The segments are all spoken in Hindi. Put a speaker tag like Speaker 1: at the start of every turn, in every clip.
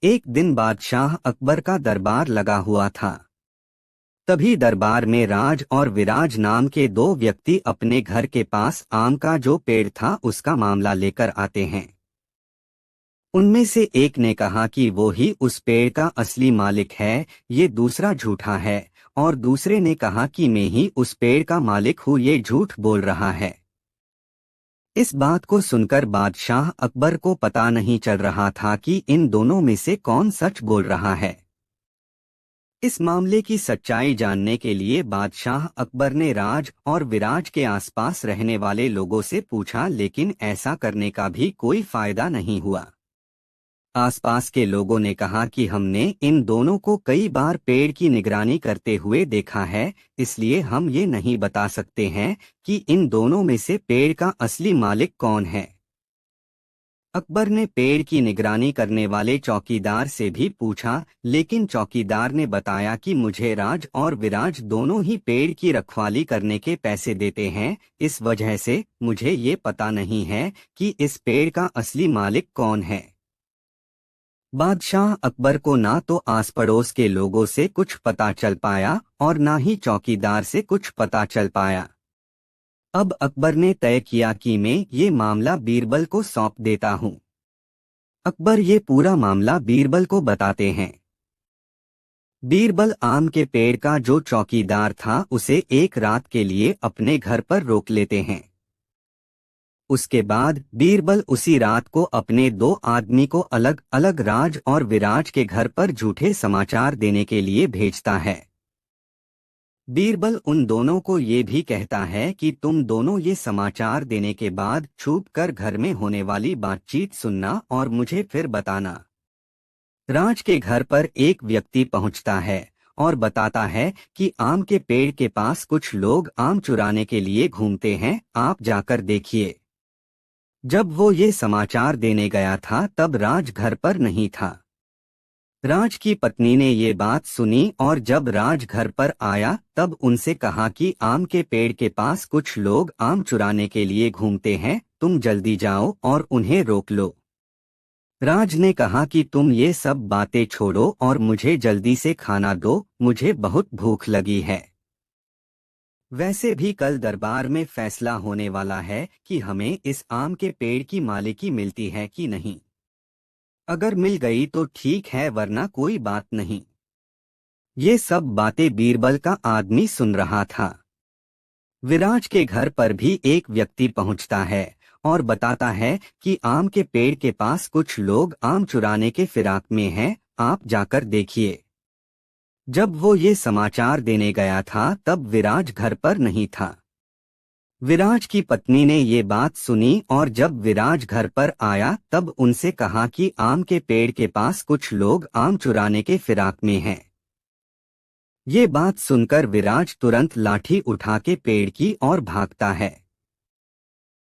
Speaker 1: एक दिन बादशाह अकबर का दरबार लगा हुआ था। तभी दरबार में राज और विराज नाम के दो व्यक्ति अपने घर के पास आम का जो पेड़ था उसका मामला लेकर आते हैं। उनमें से एक ने कहा कि वो ही उस पेड़ का असली मालिक है, ये दूसरा झूठा है, और दूसरे ने कहा कि मैं ही उस पेड़ का मालिक हूँ, ये झूठ बोल रहा है। इस बात को सुनकर बादशाह अकबर को पता नहीं चल रहा था कि इन दोनों में से कौन सच बोल रहा है। इस मामले की सच्चाई जानने के लिए बादशाह अकबर ने राज और विराज के आसपास रहने वाले लोगों से पूछा, लेकिन ऐसा करने का भी कोई फायदा नहीं हुआ। आसपास के लोगों ने कहा कि हमने इन दोनों को कई बार पेड़ की निगरानी करते हुए देखा है, इसलिए हम ये नहीं बता सकते हैं कि इन दोनों में से पेड़ का असली मालिक कौन है। अकबर ने पेड़ की निगरानी करने वाले चौकीदार से भी पूछा, लेकिन चौकीदार ने बताया कि मुझे राज और विराज दोनों ही पेड़ की रखवाली करने के पैसे देते हैं, इस वजह से मुझे ये पता नहीं है कि इस पेड़ का असली मालिक कौन है। बादशाह अकबर को ना तो आस पड़ोस के लोगों से कुछ पता चल पाया और ना ही चौकीदार से कुछ पता चल पाया। अब अकबर ने तय किया कि मैं ये मामला बीरबल को सौंप देता हूँ। अकबर ये पूरा मामला बीरबल को बताते हैं। बीरबल आम के पेड़ का जो चौकीदार था उसे एक रात के लिए अपने घर पर रोक लेते हैं। उसके बाद बीरबल उसी रात को अपने दो आदमी को अलग अलग राज और विराज के घर पर झूठे समाचार देने के लिए भेजता है। बीरबल उन दोनों को ये भी कहता है कि तुम दोनों ये समाचार देने के बाद छुप कर घर में होने वाली बातचीत सुनना और मुझे फिर बताना। राज के घर पर एक व्यक्ति पहुंचता है और बताता है कि आम के पेड़ के पास कुछ लोग आम चुराने के लिए घूमते हैं, आप जाकर देखिए। जब वो ये समाचार देने गया था तब राज घर पर नहीं था। राज की पत्नी ने ये बात सुनी और जब राज घर पर आया तब उनसे कहा कि आम के पेड़ के पास कुछ लोग आम चुराने के लिए घूमते हैं, तुम जल्दी जाओ और उन्हें रोक लो। राज ने कहा कि तुम ये सब बातें छोड़ो और मुझे जल्दी से खाना दो, मुझे बहुत भूख लगी है। वैसे भी कल दरबार में फैसला होने वाला है कि हमें इस आम के पेड़ की मालिकी मिलती है कि नहीं। अगर मिल गई तो ठीक है, वरना कोई बात नहीं। ये सब बातें बीरबल का आदमी सुन रहा था। विराज के घर पर भी एक व्यक्ति पहुंचता है और बताता है कि आम के पेड़ के पास कुछ लोग आम चुराने के फिराक में हैं, आप जाकर देखिए। जब वो ये समाचार देने गया था तब विराज घर पर नहीं था। विराज की पत्नी ने ये बात सुनी और जब विराज घर पर आया तब उनसे कहा कि आम के पेड़ के पास कुछ लोग आम चुराने के फिराक में हैं। ये बात सुनकर विराज तुरंत लाठी उठा के पेड़ की ओर भागता है।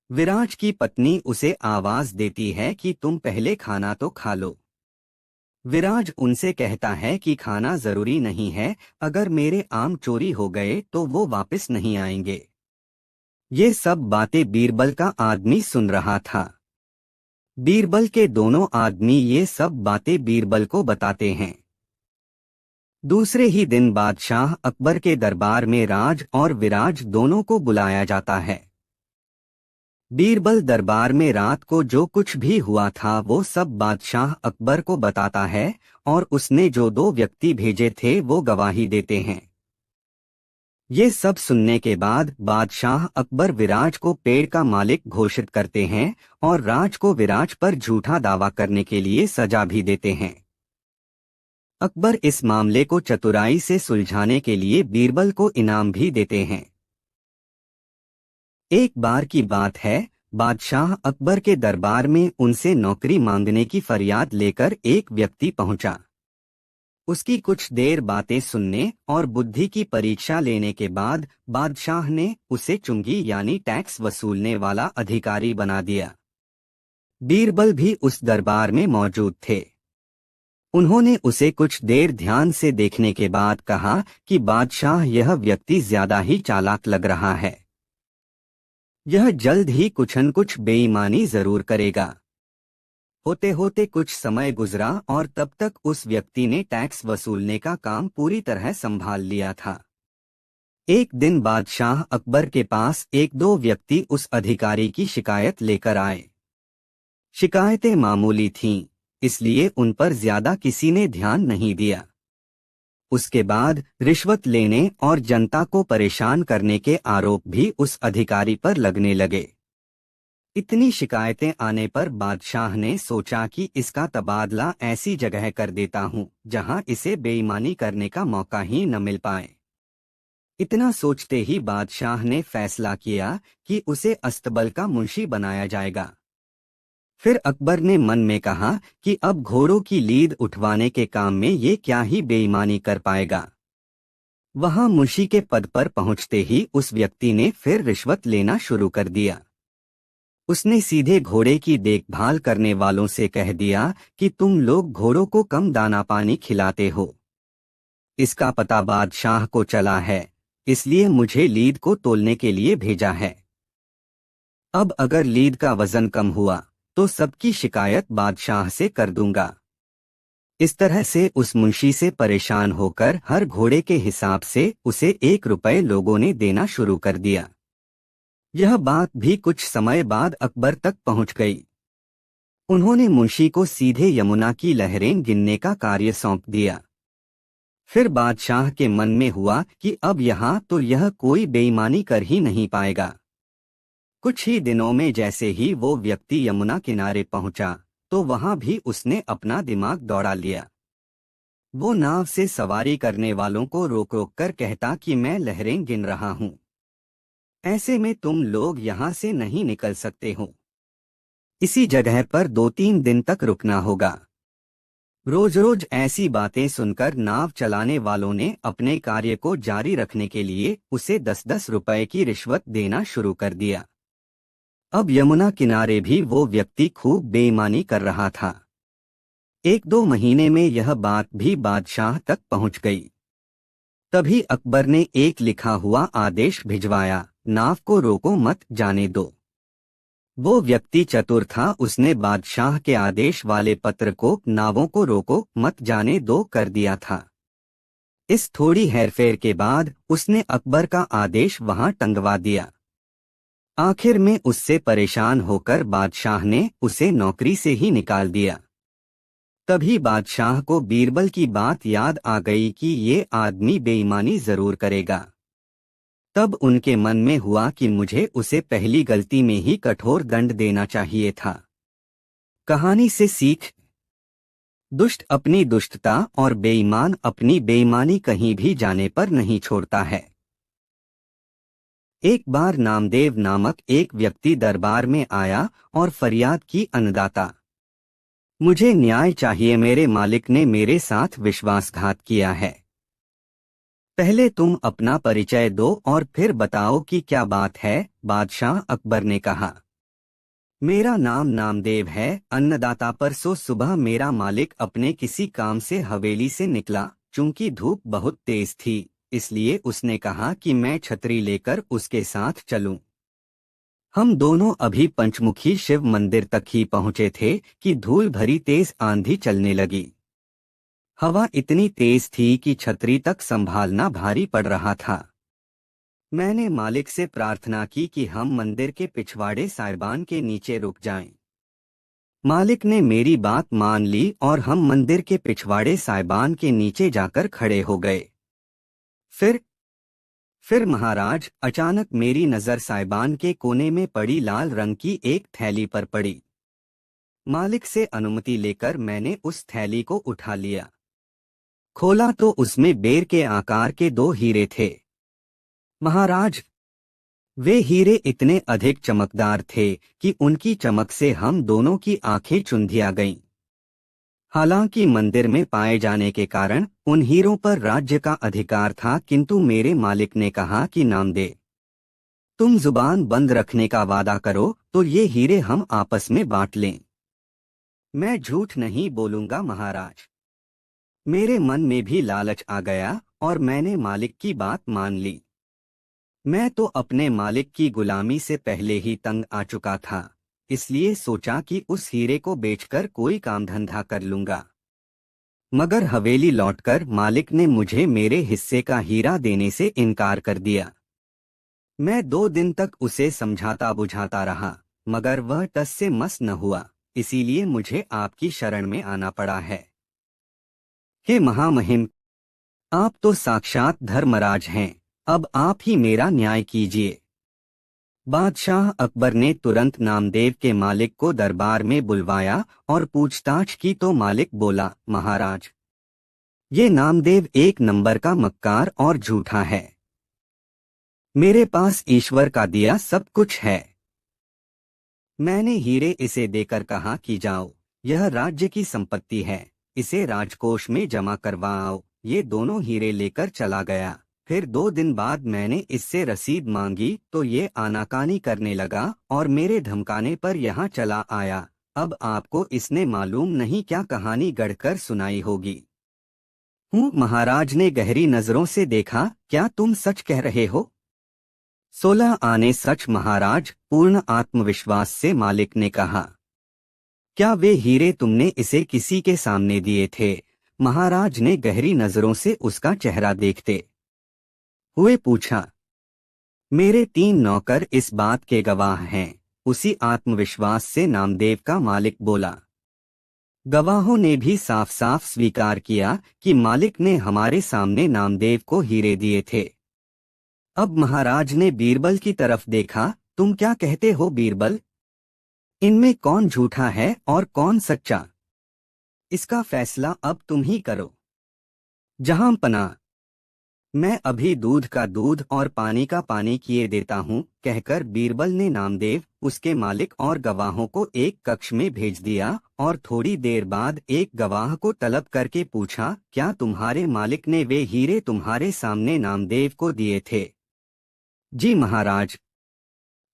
Speaker 1: विराज की पत्नी उसे आवाज देती है कि तुम पहले खाना तो खा लो। विराज उनसे कहता है कि खाना जरूरी नहीं है, अगर मेरे आम चोरी हो गए तो वो वापस नहीं आएंगे। ये सब बातें बीरबल का आदमी सुन रहा था। बीरबल के दोनों आदमी ये सब बातें बीरबल को बताते हैं। दूसरे ही दिन बादशाह अकबर के दरबार में राज और विराज दोनों को बुलाया जाता है। बीरबल दरबार में रात को जो कुछ भी हुआ था वो सब बादशाह अकबर को बताता है और उसने जो दो व्यक्ति भेजे थे वो गवाही देते हैं। ये सब सुनने के बाद बादशाह अकबर विराज को पेड़ का मालिक घोषित करते हैं और राज को विराज पर झूठा दावा करने के लिए सजा भी देते हैं। अकबर इस मामले को चतुराई से सुलझाने के लिए बीरबल को इनाम भी देते हैं। एक बार की बात है, बादशाह अकबर के दरबार में उनसे नौकरी मांगने की फरियाद लेकर एक व्यक्ति पहुंचा। उसकी कुछ देर बातें सुनने और बुद्धि की परीक्षा लेने के बाद बादशाह ने उसे चुंगी यानी टैक्स वसूलने वाला अधिकारी बना दिया। बीरबल भी उस दरबार में मौजूद थे। उन्होंने उसे कुछ देर ध्यान से देखने के बाद कहा कि बादशाह, यह व्यक्ति ज्यादा ही चालाक लग रहा है। यह जल्द ही कुछ न कुछ बेईमानी जरूर करेगा। होते होते कुछ समय गुजरा और तब तक उस व्यक्ति ने टैक्स वसूलने का काम पूरी तरह संभाल लिया था। एक दिन बादशाह अकबर के पास एक दो व्यक्ति उस अधिकारी की शिकायत लेकर आए। शिकायतें मामूली थीं, इसलिए उन पर ज्यादा किसी ने ध्यान नहीं दिया। उसके बाद रिश्वत लेने और जनता को परेशान करने के आरोप भी उस अधिकारी पर लगने लगे। इतनी शिकायतें आने पर बादशाह ने सोचा कि इसका तबादला ऐसी जगह कर देता हूं जहां इसे बेईमानी करने का मौका ही न मिल पाए। इतना सोचते ही बादशाह ने फैसला किया कि उसे अस्तबल का मुंशी बनाया जाएगा। फिर अकबर ने मन में कहा कि अब घोड़ों की लीद उठवाने के काम में ये क्या ही बेईमानी कर पाएगा। वहां मुंशी के पद पर पहुंचते ही उस व्यक्ति ने फिर रिश्वत लेना शुरू कर दिया। उसने सीधे घोड़े की देखभाल करने वालों से कह दिया कि तुम लोग घोड़ों को कम दाना पानी खिलाते हो। इसका पता बादशाह को चला है, इसलिए मुझे लीद को तोलने के लिए भेजा है। अब अगर लीद का वजन कम हुआ तो सबकी शिकायत बादशाह से कर दूंगा। इस तरह से उस मुंशी से परेशान होकर हर घोड़े के हिसाब से उसे 1 रुपए लोगों ने देना शुरू कर दिया। यह बात भी कुछ समय बाद अकबर तक पहुंच गई। उन्होंने मुंशी को सीधे यमुना की लहरें गिनने का कार्य सौंप दिया। फिर बादशाह के मन में हुआ कि अब यहाँ तो यह कोई बेईमानी कर ही नहीं पाएगा। कुछ ही दिनों में जैसे ही वो व्यक्ति यमुना किनारे पहुंचा तो वहां भी उसने अपना दिमाग दौड़ा लिया। वो नाव से सवारी करने वालों को रोक रोक कर कहता कि मैं लहरें गिन रहा हूं, ऐसे में तुम लोग यहाँ से नहीं निकल सकते हो। इसी जगह पर 2-3 दिन तक रुकना होगा। रोज रोज ऐसी बातें सुनकर नाव चलाने वालों ने अपने कार्य को जारी रखने के लिए उसे 10-10 रुपए की रिश्वत देना शुरू कर दिया। अब यमुना किनारे भी वो व्यक्ति खूब बेईमानी कर रहा था। 1-2 महीने में यह बात भी बादशाह तक पहुंच गई। तभी अकबर ने एक लिखा हुआ आदेश भिजवाया, नाव को रोको मत, जाने दो। वो व्यक्ति चतुर था, उसने बादशाह के आदेश वाले पत्र को नावों को रोको मत जाने दो कर दिया था। इस थोड़ी हेरफेर के बाद उसने अकबर का आदेश वहां टंगवा दिया। आखिर में उससे परेशान होकर बादशाह ने उसे नौकरी से ही निकाल दिया। तभी बादशाह को बीरबल की बात याद आ गई कि ये आदमी बेईमानी जरूर करेगा। तब उनके मन में हुआ कि मुझे उसे पहली गलती में ही कठोर दंड देना चाहिए था। कहानी से सीख, दुष्ट अपनी दुष्टता और बेईमान अपनी बेईमानी कहीं भी जाने पर नहीं छोड़ता है। एक बार नामदेव नामक एक व्यक्ति दरबार में आया और फरियाद की, अन्नदाता, मुझे न्याय चाहिए, मेरे मालिक ने मेरे साथ विश्वासघात किया है। पहले तुम अपना परिचय दो और फिर बताओ कि क्या बात है। बादशाह अकबर ने कहा, मेरा नाम नामदेव है, अन्नदाता। परसों सुबह मेरा मालिक अपने किसी काम से हवेली से निकला। चूंकि धूप बहुत तेज थी, इसलिए उसने कहा कि मैं छतरी लेकर उसके साथ चलूं। हम दोनों अभी पंचमुखी शिव मंदिर तक ही पहुंचे थे कि धूल भरी तेज आंधी चलने लगी। हवा इतनी तेज थी कि छतरी तक संभालना भारी पड़ रहा था। मैंने मालिक से प्रार्थना की कि हम मंदिर के पिछवाड़े साइबान के नीचे रुक जाएं। मालिक ने मेरी बात मान ली और हम मंदिर के पिछवाड़े साइबान के नीचे जाकर खड़े हो गए। फिर महाराज, अचानक मेरी नजर साइबान के कोने में पड़ी लाल रंग की एक थैली पर पड़ी। मालिक से अनुमति लेकर मैंने उस थैली को उठा लिया। खोला तो उसमें बेर के आकार के 2 हीरे थे। महाराज, वे हीरे इतने अधिक चमकदार थे कि उनकी चमक से हम दोनों की आंखें चुंधिया गईं। हालांकि मंदिर में पाए जाने के कारण उन हीरों पर राज्य का अधिकार था, किंतु मेरे मालिक ने कहा कि नामदेव, तुम जुबान बंद रखने का वादा करो तो ये हीरे हम आपस में बांट लें। मैं झूठ नहीं बोलूंगा महाराज। मेरे मन में भी लालच आ गया और मैंने मालिक की बात मान ली। मैं तो अपने मालिक की गुलामी से पहले ही तंग आ चुका था। इसलिए सोचा कि उस हीरे को बेचकर कोई काम धंधा कर लूंगा। मगर हवेली लौटकर मालिक ने मुझे मेरे हिस्से का हीरा देने से इनकार कर दिया। मैं 2 दिन तक उसे समझाता बुझाता रहा, मगर वह टस से मस न हुआ। इसीलिए मुझे आपकी शरण में आना पड़ा है। हे महामहिम, आप तो साक्षात धर्मराज हैं, अब आप ही मेरा न्याय कीजिए। बादशाह अकबर ने तुरंत नामदेव के मालिक को दरबार में बुलवाया और पूछताछ की तो मालिक बोला, महाराज, ये नामदेव एक नंबर का मक्कार और झूठा है। मेरे पास ईश्वर का दिया सब कुछ है। मैंने हीरे इसे देकर कहा कि जाओ, यह राज्य की संपत्ति है, इसे राजकोष में जमा करवाओ। ये दोनों हीरे लेकर चला गया। फिर 2 दिन बाद मैंने इससे रसीद मांगी तो ये आनाकानी करने लगा और मेरे धमकाने पर यहाँ चला आया। अब आपको इसने मालूम नहीं क्या कहानी गढ़कर सुनाई होगी। महाराज ने गहरी नजरों से देखा, क्या तुम सच कह रहे हो? 16 आने सच महाराज, पूर्ण आत्मविश्वास से मालिक ने कहा। क्या वे हीरे तुमने इसे किसी के सामने दिए थे? महाराज ने गहरी नजरों से उसका चेहरा देखते हुए पूछा। मेरे 3 नौकर इस बात के गवाह हैं, उसी आत्मविश्वास से नामदेव का मालिक बोला। गवाहों ने भी साफ साफ स्वीकार किया कि मालिक ने हमारे सामने नामदेव को हीरे दिए थे। अब महाराज ने बीरबल की तरफ देखा। तुम क्या कहते हो बीरबल? इनमें कौन झूठा है और कौन सच्चा? इसका फैसला अब तुम ही करो। जहां पना, मैं अभी दूध का दूध और पानी का पानी किए देता हूँ, कहकर बीरबल ने नामदेव, उसके मालिक और गवाहों को एक कक्ष में भेज दिया और थोड़ी देर बाद एक गवाह को तलब करके पूछा, क्या तुम्हारे मालिक ने वे हीरे तुम्हारे सामने नामदेव को दिए थे? जी महाराज।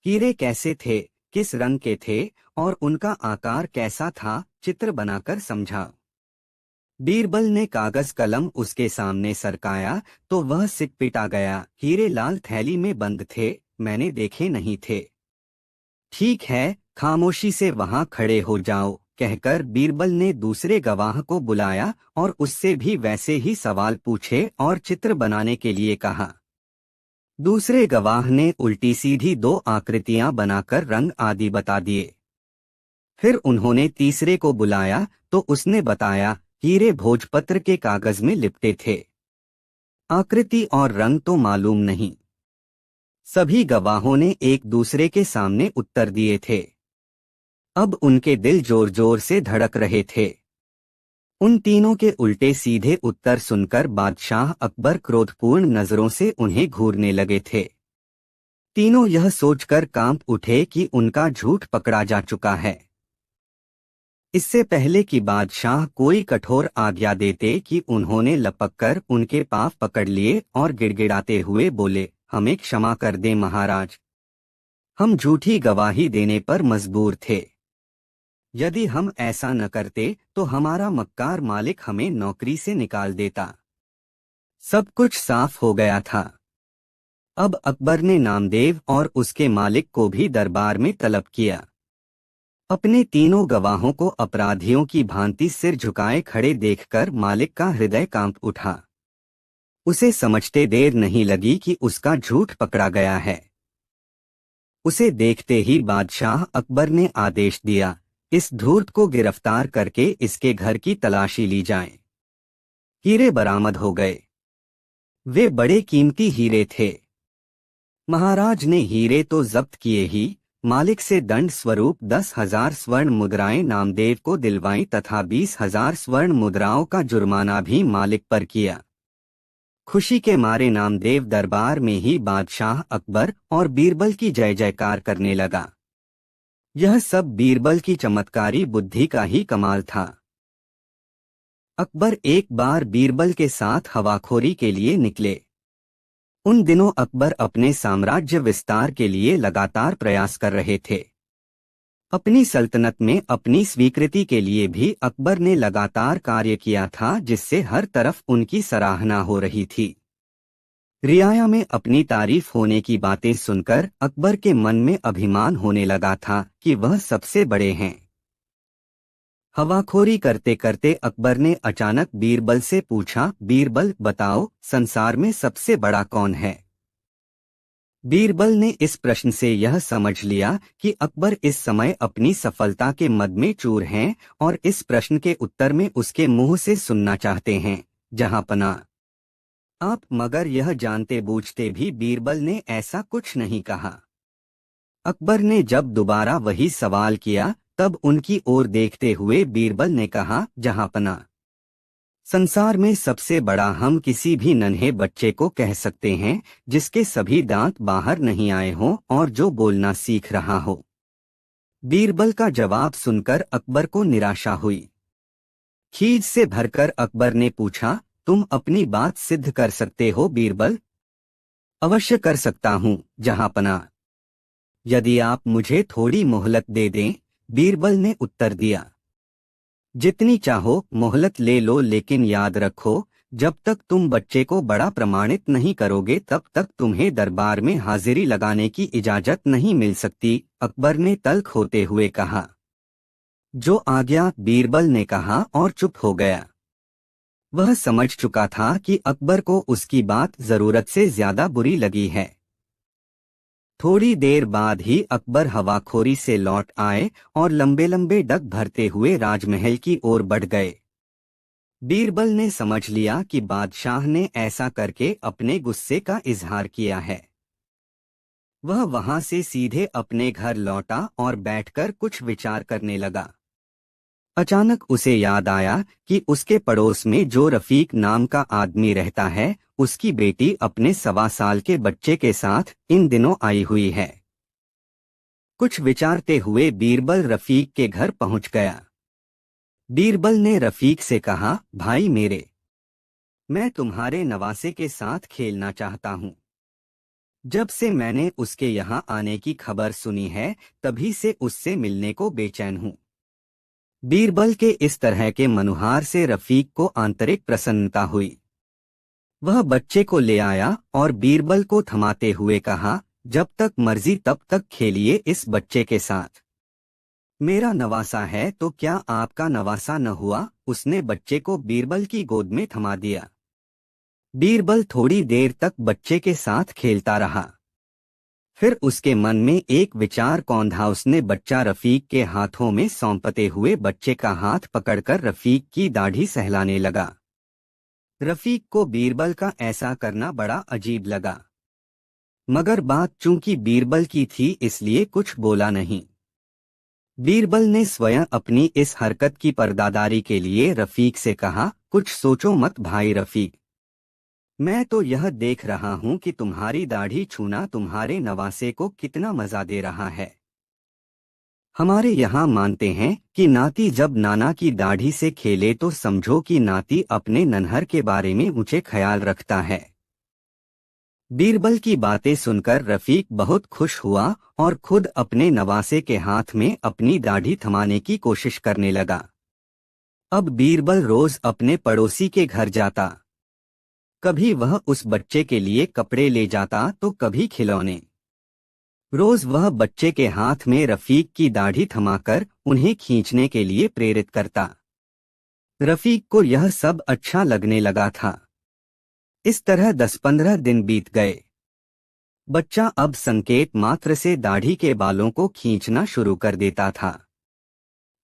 Speaker 1: हीरे कैसे थे, किस रंग के थे और उनका आकार कैसा था, चित्र बनाकर समझाओ। बीरबल ने कागज कलम उसके सामने सरकाया तो वह सिकपिटा गया। हीरे लाल थैली में बंद थे, मैंने देखे नहीं थे। ठीक है, खामोशी से वहां खड़े हो जाओ, कहकर बीरबल ने दूसरे गवाह को बुलाया और उससे भी वैसे ही सवाल पूछे और चित्र बनाने के लिए कहा। दूसरे गवाह ने उल्टी सीधी 2 आकृतियां बनाकर रंग आदि बता दिए। फिर उन्होंने तीसरे को बुलाया तो उसने बताया, हीरे भोजपत्र के कागज में लिपटे थे, आकृति और रंग तो मालूम नहीं। सभी गवाहों ने एक दूसरे के सामने उत्तर दिए थे। अब उनके दिल जोर जोर से धड़क रहे थे। उन तीनों के उल्टे सीधे उत्तर सुनकर बादशाह अकबर क्रोधपूर्ण नजरों से उन्हें घूरने लगे थे। तीनों यह सोचकर कांप उठे कि उनका झूठ पकड़ा जा चुका है। इससे पहले कि बादशाह कोई कठोर आज्ञा देते कि उन्होंने लपककर उनके पांव पकड़ लिए और गिड़गिड़ाते हुए बोले, हमें क्षमा कर दें महाराज, हम झूठी गवाही देने पर मजबूर थे। यदि हम ऐसा न करते तो हमारा मक्कार मालिक हमें नौकरी से निकाल देता। सब कुछ साफ हो गया था। अब अकबर ने नामदेव और उसके मालिक को भी दरबार में तलब किया। अपने तीनों गवाहों को अपराधियों की भांति सिर झुकाए खड़े देखकर मालिक का हृदय कांप उठा। उसे समझते देर नहीं लगी कि उसका झूठ पकड़ा गया है। उसे देखते ही बादशाह अकबर ने आदेश दिया, इस धूर्त को गिरफ्तार करके इसके घर की तलाशी ली जाए। हीरे बरामद हो गए। वे बड़े कीमती हीरे थे। महाराज ने हीरे तो जब्त किए ही, मालिक से दंड स्वरूप 10,000 स्वर्ण मुद्राएं नामदेव को दिलवाई तथा 20,000 स्वर्ण मुद्राओं का जुर्माना भी मालिक पर किया। खुशी के मारे नामदेव दरबार में ही बादशाह अकबर और बीरबल की जय जयकार करने लगा। यह सब बीरबल की चमत्कारी बुद्धि का ही कमाल था। अकबर एक बार बीरबल के साथ हवाखोरी के लिए निकले। उन दिनों अकबर अपने साम्राज्य विस्तार के लिए लगातार प्रयास कर रहे थे। अपनी सल्तनत में अपनी स्वीकृति के लिए भी अकबर ने लगातार कार्य किया था, जिससे हर तरफ उनकी सराहना हो रही थी। रियाया में अपनी तारीफ होने की बातें सुनकर अकबर के मन में अभिमान होने लगा था कि वह सबसे बड़े हैं। हवाखोरी करते करते अकबर ने अचानक बीरबल से पूछा, बीरबल बताओ, संसार में सबसे बड़ा कौन है? बीरबल ने इस प्रश्न से यह समझ लिया कि अकबर इस समय अपनी सफलता के मद में चूर हैं और इस प्रश्न के उत्तर में उसके मुंह से सुनना चाहते हैं, जहांपना आप। मगर यह जानते बूझते भी बीरबल ने ऐसा कुछ नहीं कहा। अकबर ने जब दोबारा वही सवाल किया तब उनकी ओर देखते हुए बीरबल ने कहा, जहांपना संसार में सबसे बड़ा हम किसी भी नन्हे बच्चे को कह सकते हैं जिसके सभी दांत बाहर नहीं आए हों और जो बोलना सीख रहा हो। बीरबल का जवाब सुनकर अकबर को निराशा हुई। खीज से भरकर अकबर ने पूछा, तुम अपनी बात सिद्ध कर सकते हो बीरबल? अवश्य कर सकता हूँ जहांपना, यदि आप मुझे थोड़ी मोहलत दे दें, बीरबल ने उत्तर दिया। जितनी चाहो मोहलत ले लो, लेकिन याद रखो, जब तक तुम बच्चे को बड़ा प्रमाणित नहीं करोगे तब तक तुम्हें दरबार में हाजिरी लगाने की इजाजत नहीं मिल सकती, अकबर ने तल्ख होते हुए कहा। जो आज्ञा, बीरबल ने कहा और चुप हो गया। वह समझ चुका था कि अकबर को उसकी बात जरूरत से ज्यादा बुरी लगी है। थोड़ी देर बाद ही अकबर हवाखोरी से लौट आए और लंबे लंबे डग भरते हुए राजमहल की ओर बढ़ गए। बीरबल ने समझ लिया कि बादशाह ने ऐसा करके अपने गुस्से का इजहार किया है। वह वहां से सीधे अपने घर लौटा और बैठकर कुछ विचार करने लगा। अचानक उसे याद आया कि उसके पड़ोस में जो रफीक नाम का आदमी रहता है, उसकी बेटी अपने 1.25 साल के बच्चे के साथ इन दिनों आई हुई है। कुछ विचारते हुए बीरबल रफीक के घर पहुंच गया। बीरबल ने रफीक से कहा, भाई मेरे, मैं तुम्हारे नवासे के साथ खेलना चाहता हूँ। जब से मैंने उसके यहाँ आने की खबर सुनी है, तभी से उससे मिलने को बेचैन हूँ। बीरबल के इस तरह के मनुहार से रफीक को आंतरिक प्रसन्नता हुई। वह बच्चे को ले आया और बीरबल को थमाते हुए कहा, जब तक मर्जी तब तक खेलिए इस बच्चे के साथ। मेरा नवासा है तो क्या आपका नवासा न हुआ? उसने बच्चे को बीरबल की गोद में थमा दिया। बीरबल थोड़ी देर तक बच्चे के साथ खेलता रहा। फिर उसके मन में एक विचार कौंधा। उसने बच्चा रफीक के हाथों में सौंपते हुए बच्चे का हाथ पकड़कर रफीक की दाढ़ी सहलाने लगा। रफीक को बीरबल का ऐसा करना बड़ा अजीब लगा, मगर बात चूंकि बीरबल की थी इसलिए कुछ बोला नहीं। बीरबल ने स्वयं अपनी इस हरकत की पर्दादारी के लिए रफीक से कहा, कुछ सोचो मत भाई रफीक, मैं तो यह देख रहा हूं कि तुम्हारी दाढ़ी छूना तुम्हारे नवासे को कितना मजा दे रहा है। हमारे यहाँ मानते हैं कि नाती जब नाना की दाढ़ी से खेले तो समझो कि नाती अपने नन्हर के बारे में ऊंचे ख्याल रखता है। बीरबल की बातें सुनकर रफीक बहुत खुश हुआ और खुद अपने नवासे के हाथ में अपनी दाढ़ी थमाने की कोशिश करने लगा। अब बीरबल रोज अपने पड़ोसी के घर जाता। कभी वह उस बच्चे के लिए कपड़े ले जाता तो कभी खिलौने। रोज वह बच्चे के हाथ में रफीक की दाढ़ी थमाकर उन्हें खींचने के लिए प्रेरित करता। रफीक को यह सब अच्छा लगने लगा था। इस तरह 10-15 दिन बीत गए। बच्चा अब संकेत मात्र से दाढ़ी के बालों को खींचना शुरू कर देता था।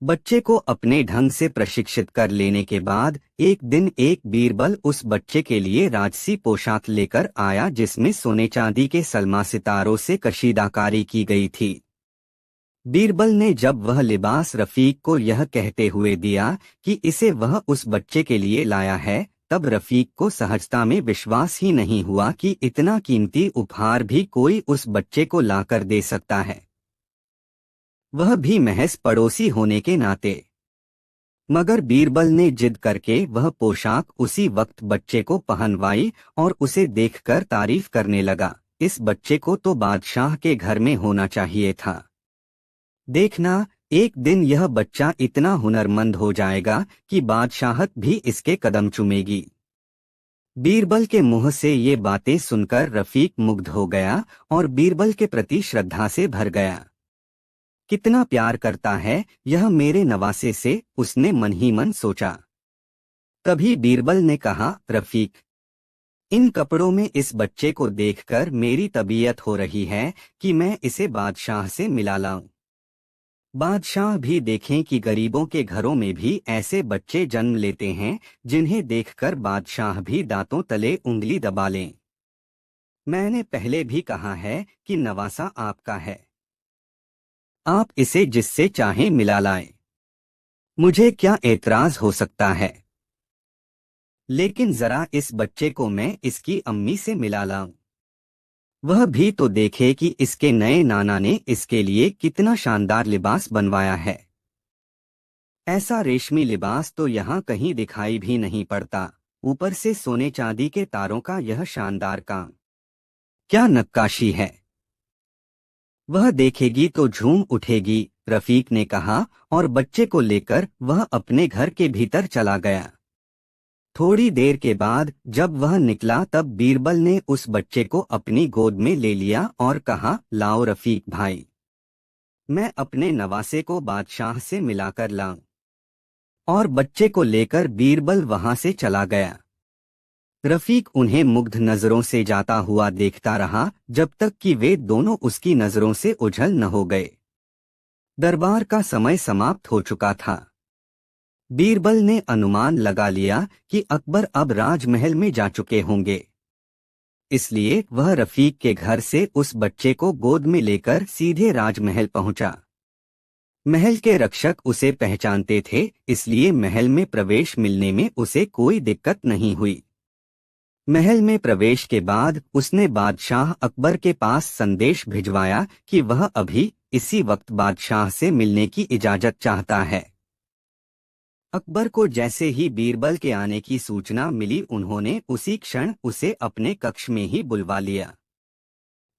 Speaker 1: बच्चे को अपने ढंग से प्रशिक्षित कर लेने के बाद एक दिन एक बीरबल उस बच्चे के लिए राजसी पोशाक लेकर आया जिसमें सोने चांदी के सलमा सितारों से कशीदाकारी की गई थी। बीरबल ने जब वह लिबास रफीक को यह कहते हुए दिया कि इसे वह उस बच्चे के लिए लाया है, तब रफीक को सहजता में विश्वास ही नहीं हुआ कि इतना कीमती उपहार भी कोई उस बच्चे को लाकर दे सकता है, वह भी महज पड़ोसी होने के नाते। मगर बीरबल ने जिद करके वह पोशाक उसी वक्त बच्चे को पहनवाई और उसे देखकर तारीफ करने लगा, इस बच्चे को तो बादशाह के घर में होना चाहिए था। देखना, एक दिन यह बच्चा इतना हुनरमंद हो जाएगा कि बादशाहत भी इसके कदम चूमेगी। बीरबल के मुंह से ये बातें सुनकर रफीक मुग्ध हो गया और बीरबल के प्रति श्रद्धा से भर गया। कितना प्यार करता है यह मेरे नवासे से, उसने मन ही मन सोचा। तभी बीरबल ने कहा, रफीक, इन कपड़ों में इस बच्चे को देखकर मेरी तबीयत हो रही है कि मैं इसे बादशाह से मिला लाऊं। बादशाह भी देखें कि गरीबों के घरों में भी ऐसे बच्चे जन्म लेते हैं जिन्हें देखकर बादशाह भी दांतों तले उंगली दबा लें। मैंने पहले भी कहा है कि नवासा आपका है, आप इसे जिससे चाहें मिला लाएं। मुझे क्या एतराज हो सकता है, लेकिन जरा इस बच्चे को मैं इसकी अम्मी से मिला लाऊं। वह भी तो देखे कि इसके नए नाना ने इसके लिए कितना शानदार लिबास बनवाया है। ऐसा रेशमी लिबास तो यहाँ कहीं दिखाई भी नहीं पड़ता, ऊपर से सोने चांदी के तारों का यह शानदार काम, क्या नक्काशी है। वह देखेगी तो झूम उठेगी, रफीक ने कहा और बच्चे को लेकर वह अपने घर के भीतर चला गया। थोड़ी देर के बाद जब वह निकला तब बीरबल ने उस बच्चे को अपनी गोद में ले लिया और कहा, लाओ रफीक भाई, मैं अपने नवासे को बादशाह से मिलाकर लाऊं। और बच्चे को लेकर बीरबल वहां से चला गया। रफीक उन्हें मुग्ध नजरों से जाता हुआ देखता रहा जब तक कि वे दोनों उसकी नजरों से ओझल न हो गए। दरबार का समय समाप्त हो चुका था। बीरबल ने अनुमान लगा लिया कि अकबर अब राजमहल में जा चुके होंगे, इसलिए वह रफीक के घर से उस बच्चे को गोद में लेकर सीधे राजमहल पहुंचा। महल के रक्षक उसे पहचानते थे, इसलिए महल में प्रवेश मिलने में उसे कोई दिक्कत नहीं हुई। महल में प्रवेश के बाद उसने बादशाह अकबर के पास संदेश भिजवाया कि वह अभी इसी वक्त बादशाह से मिलने की इजाजत चाहता है। अकबर को जैसे ही बीरबल के आने की सूचना मिली, उन्होंने उसी क्षण उसे अपने कक्ष में ही बुलवा लिया।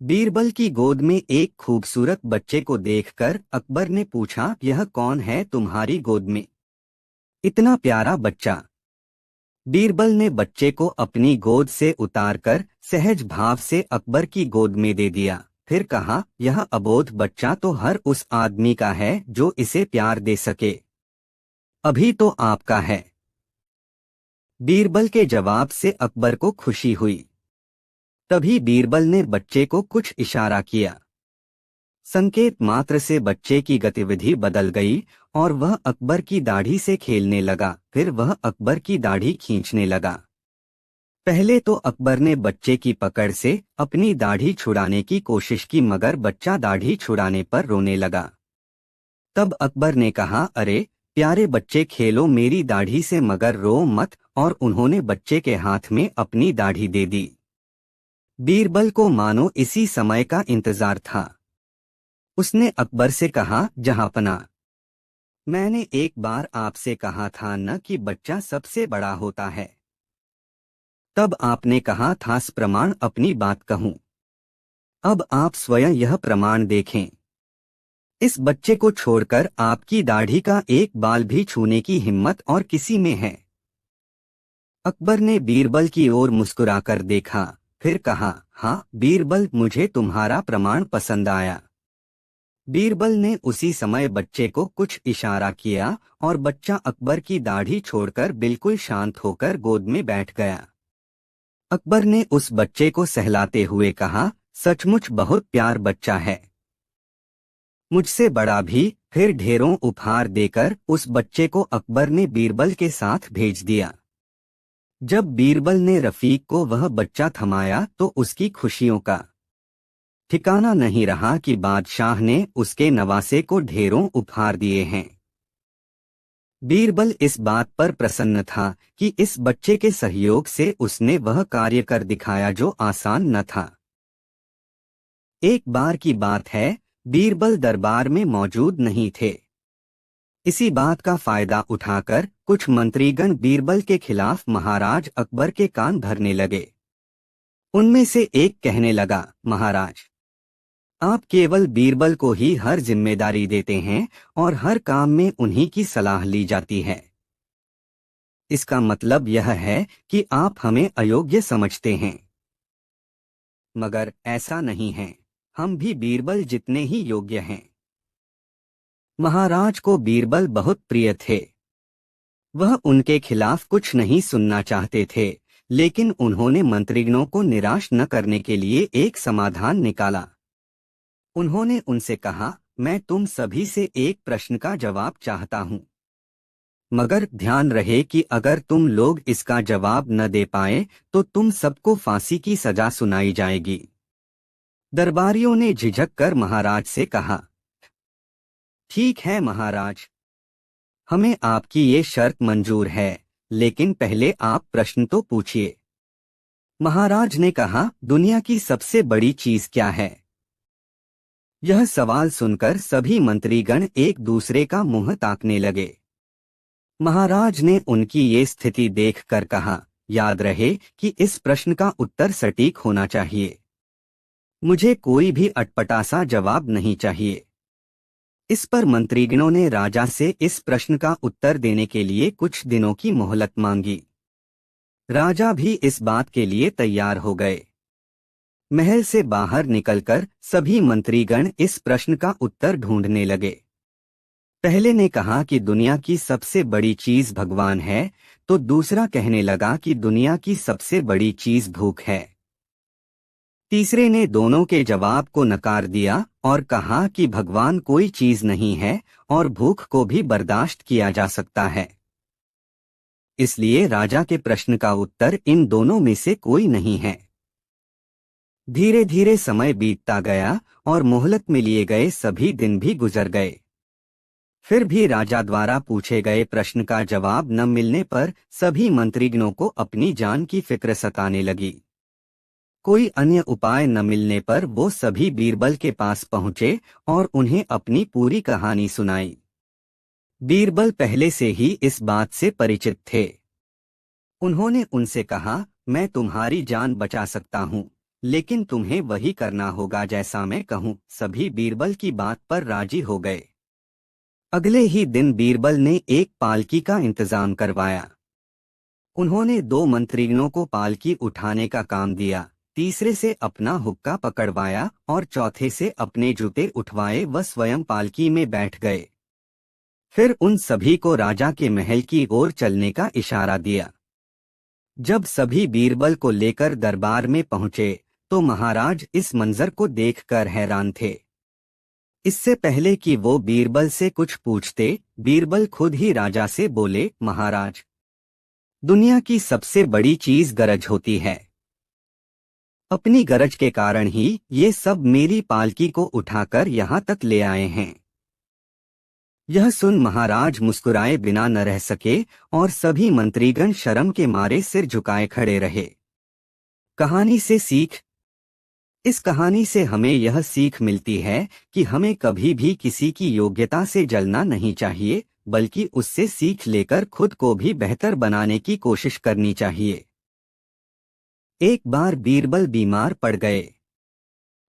Speaker 1: बीरबल की गोद में एक खूबसूरत बच्चे को देखकर अकबर ने पूछा, यह कौन है तुम्हारी गोद में, इतना प्यारा बच्चा। बीरबल ने बच्चे को अपनी गोद से उतारकर सहज भाव से अकबर की गोद में दे दिया, फिर कहा, यह अबोध बच्चा तो हर उस आदमी का है जो इसे प्यार दे सके, अभी तो आपका है। बीरबल के जवाब से अकबर को खुशी हुई। तभी बीरबल ने बच्चे को कुछ इशारा किया। संकेत मात्र से बच्चे की गतिविधि बदल गई और वह अकबर की दाढ़ी से खेलने लगा, फिर वह अकबर की दाढ़ी खींचने लगा। पहले तो अकबर ने बच्चे की पकड़ से अपनी दाढ़ी छुड़ाने की कोशिश की, मगर बच्चा दाढ़ी छुड़ाने पर रोने लगा। तब अकबर ने कहा, अरे प्यारे बच्चे, खेलो मेरी दाढ़ी से मगर रो मत, और उन्होंने बच्चे के हाथ में अपनी दाढ़ी दे दी। बीरबल को मानो इसी समय का इंतजार था। उसने अकबर से कहा, जहांपना, मैंने एक बार आपसे कहा था न कि बच्चा सबसे बड़ा होता है। तब आपने कहा था प्रमाण अपनी बात कहूं। अब आप स्वयं यह प्रमाण देखें। इस बच्चे को छोड़कर आपकी दाढ़ी का एक बाल भी छूने की हिम्मत और किसी में है? अकबर ने बीरबल की ओर मुस्कुराकर देखा, फिर कहा, हाँ बीरबल, मुझे तुम्हारा प्रमाण पसंद आया। बीरबल ने उसी समय बच्चे को कुछ इशारा किया और बच्चा अकबर की दाढ़ी छोड़कर बिल्कुल शांत होकर गोद में बैठ गया। अकबर ने उस बच्चे को सहलाते हुए कहा, सचमुच बहुत प्यार बच्चा है, मुझसे बड़ा भी। फिर ढेरों उपहार देकर उस बच्चे को अकबर ने बीरबल के साथ भेज दिया। जब बीरबल ने रफीक को वह बच्चा थमाया तो उसकी खुशियों का ठिकाना नहीं रहा कि बादशाह ने उसके नवासे को ढेरों उपहार दिए हैं। बीरबल इस बात पर प्रसन्न था कि इस बच्चे के सहयोग से उसने वह कार्य कर दिखाया जो आसान न था। एक बार की बात है, बीरबल दरबार में मौजूद नहीं थे। इसी बात का फायदा उठाकर कुछ मंत्रीगण बीरबल के खिलाफ महाराज अकबर के कान भरने लगे। उनमें से एक कहने लगा, महाराज, आप केवल बीरबल को ही हर जिम्मेदारी देते हैं और हर काम में उन्हीं की सलाह ली जाती है। इसका मतलब यह है कि आप हमें अयोग्य समझते हैं। मगर ऐसा नहीं है, हम भी बीरबल जितने ही योग्य हैं। महाराज को बीरबल बहुत प्रिय थे। वह उनके खिलाफ कुछ नहीं सुनना चाहते थे, लेकिन उन्होंने मंत्रीगणों को निराश न करने के लिए एक समाधान निकाला। उन्होंने उनसे कहा, मैं तुम सभी से एक प्रश्न का जवाब चाहता हूँ, मगर ध्यान रहे कि अगर तुम लोग इसका जवाब न दे पाए तो तुम सबको फांसी की सजा सुनाई जाएगी। दरबारियों ने झिझक कर महाराज से कहा, ठीक है महाराज, हमें आपकी ये शर्त मंजूर है, लेकिन पहले आप प्रश्न तो पूछिए। महाराज ने कहा, दुनिया की सबसे बड़ी चीज क्या है? यह सवाल सुनकर सभी मंत्रीगण एक दूसरे का मुंह ताकने लगे। महाराज ने उनकी ये स्थिति देखकर कहा, याद रहे कि इस प्रश्न का उत्तर सटीक होना चाहिए। मुझे कोई भी अटपटा-सा जवाब नहीं चाहिए। इस पर मंत्रीगणों ने राजा से इस प्रश्न का उत्तर देने के लिए कुछ दिनों की मोहलत मांगी। राजा भी इस बात के लिए तैयार हो गए। महल से बाहर निकलकर सभी मंत्रीगण इस प्रश्न का उत्तर ढूंढने लगे। पहले ने कहा कि दुनिया की सबसे बड़ी चीज भगवान है, तो दूसरा कहने लगा कि दुनिया की सबसे बड़ी चीज भूख है। तीसरे ने दोनों के जवाब को नकार दिया और कहा कि भगवान कोई चीज नहीं है और भूख को भी बर्दाश्त किया जा सकता है। इसलिए राजा के प्रश्न का उत्तर इन दोनों में से कोई नहीं है। धीरे धीरे समय बीतता गया और मोहलत में लिए गए सभी दिन भी गुजर गए। फिर भी राजा द्वारा पूछे गए प्रश्न का जवाब न मिलने पर सभी मंत्रीगणों को अपनी जान की फिक्र सताने लगी। कोई अन्य उपाय न मिलने पर वो सभी बीरबल के पास पहुंचे और उन्हें अपनी पूरी कहानी सुनाई। बीरबल पहले से ही इस बात से परिचित थे। उन्होंने उनसे कहा, मैं तुम्हारी जान बचा सकता हूँ, लेकिन तुम्हें वही करना होगा जैसा मैं कहूँ। सभी बीरबल की बात पर राजी हो गए। अगले ही दिन बीरबल ने एक पालकी का इंतजाम करवाया। उन्होंने 2 मंत्रीगणों को पालकी उठाने का काम दिया, तीसरे से अपना हुक्का पकड़वाया और चौथे से अपने जूते उठवाए व स्वयं पालकी में बैठ गए। फिर उन सभी को राजा के महल की ओर चलने का इशारा दिया। जब सभी बीरबल को लेकर दरबार में पहुंचे तो महाराज इस मंजर को देखकर हैरान थे। इससे पहले कि वो बीरबल से कुछ पूछते, बीरबल खुद ही राजा से बोले, महाराज, दुनिया की सबसे बड़ी चीज गरज होती है। अपनी गरज के कारण ही ये सब मेरी पालकी को उठाकर यहाँ तक ले आए हैं। यह सुन महाराज मुस्कुराए बिना न रह सके और सभी मंत्रीगण शर्म के मारे सिर झुकाए खड़े रहे। कहानी से सीख। इस कहानी से हमें यह सीख मिलती है कि हमें कभी भी किसी की योग्यता से जलना नहीं चाहिए, बल्कि उससे सीख लेकर खुद को भी बेहतर बनाने की कोशिश करनी चाहिए। एक बार बीरबल बीमार पड़ गए।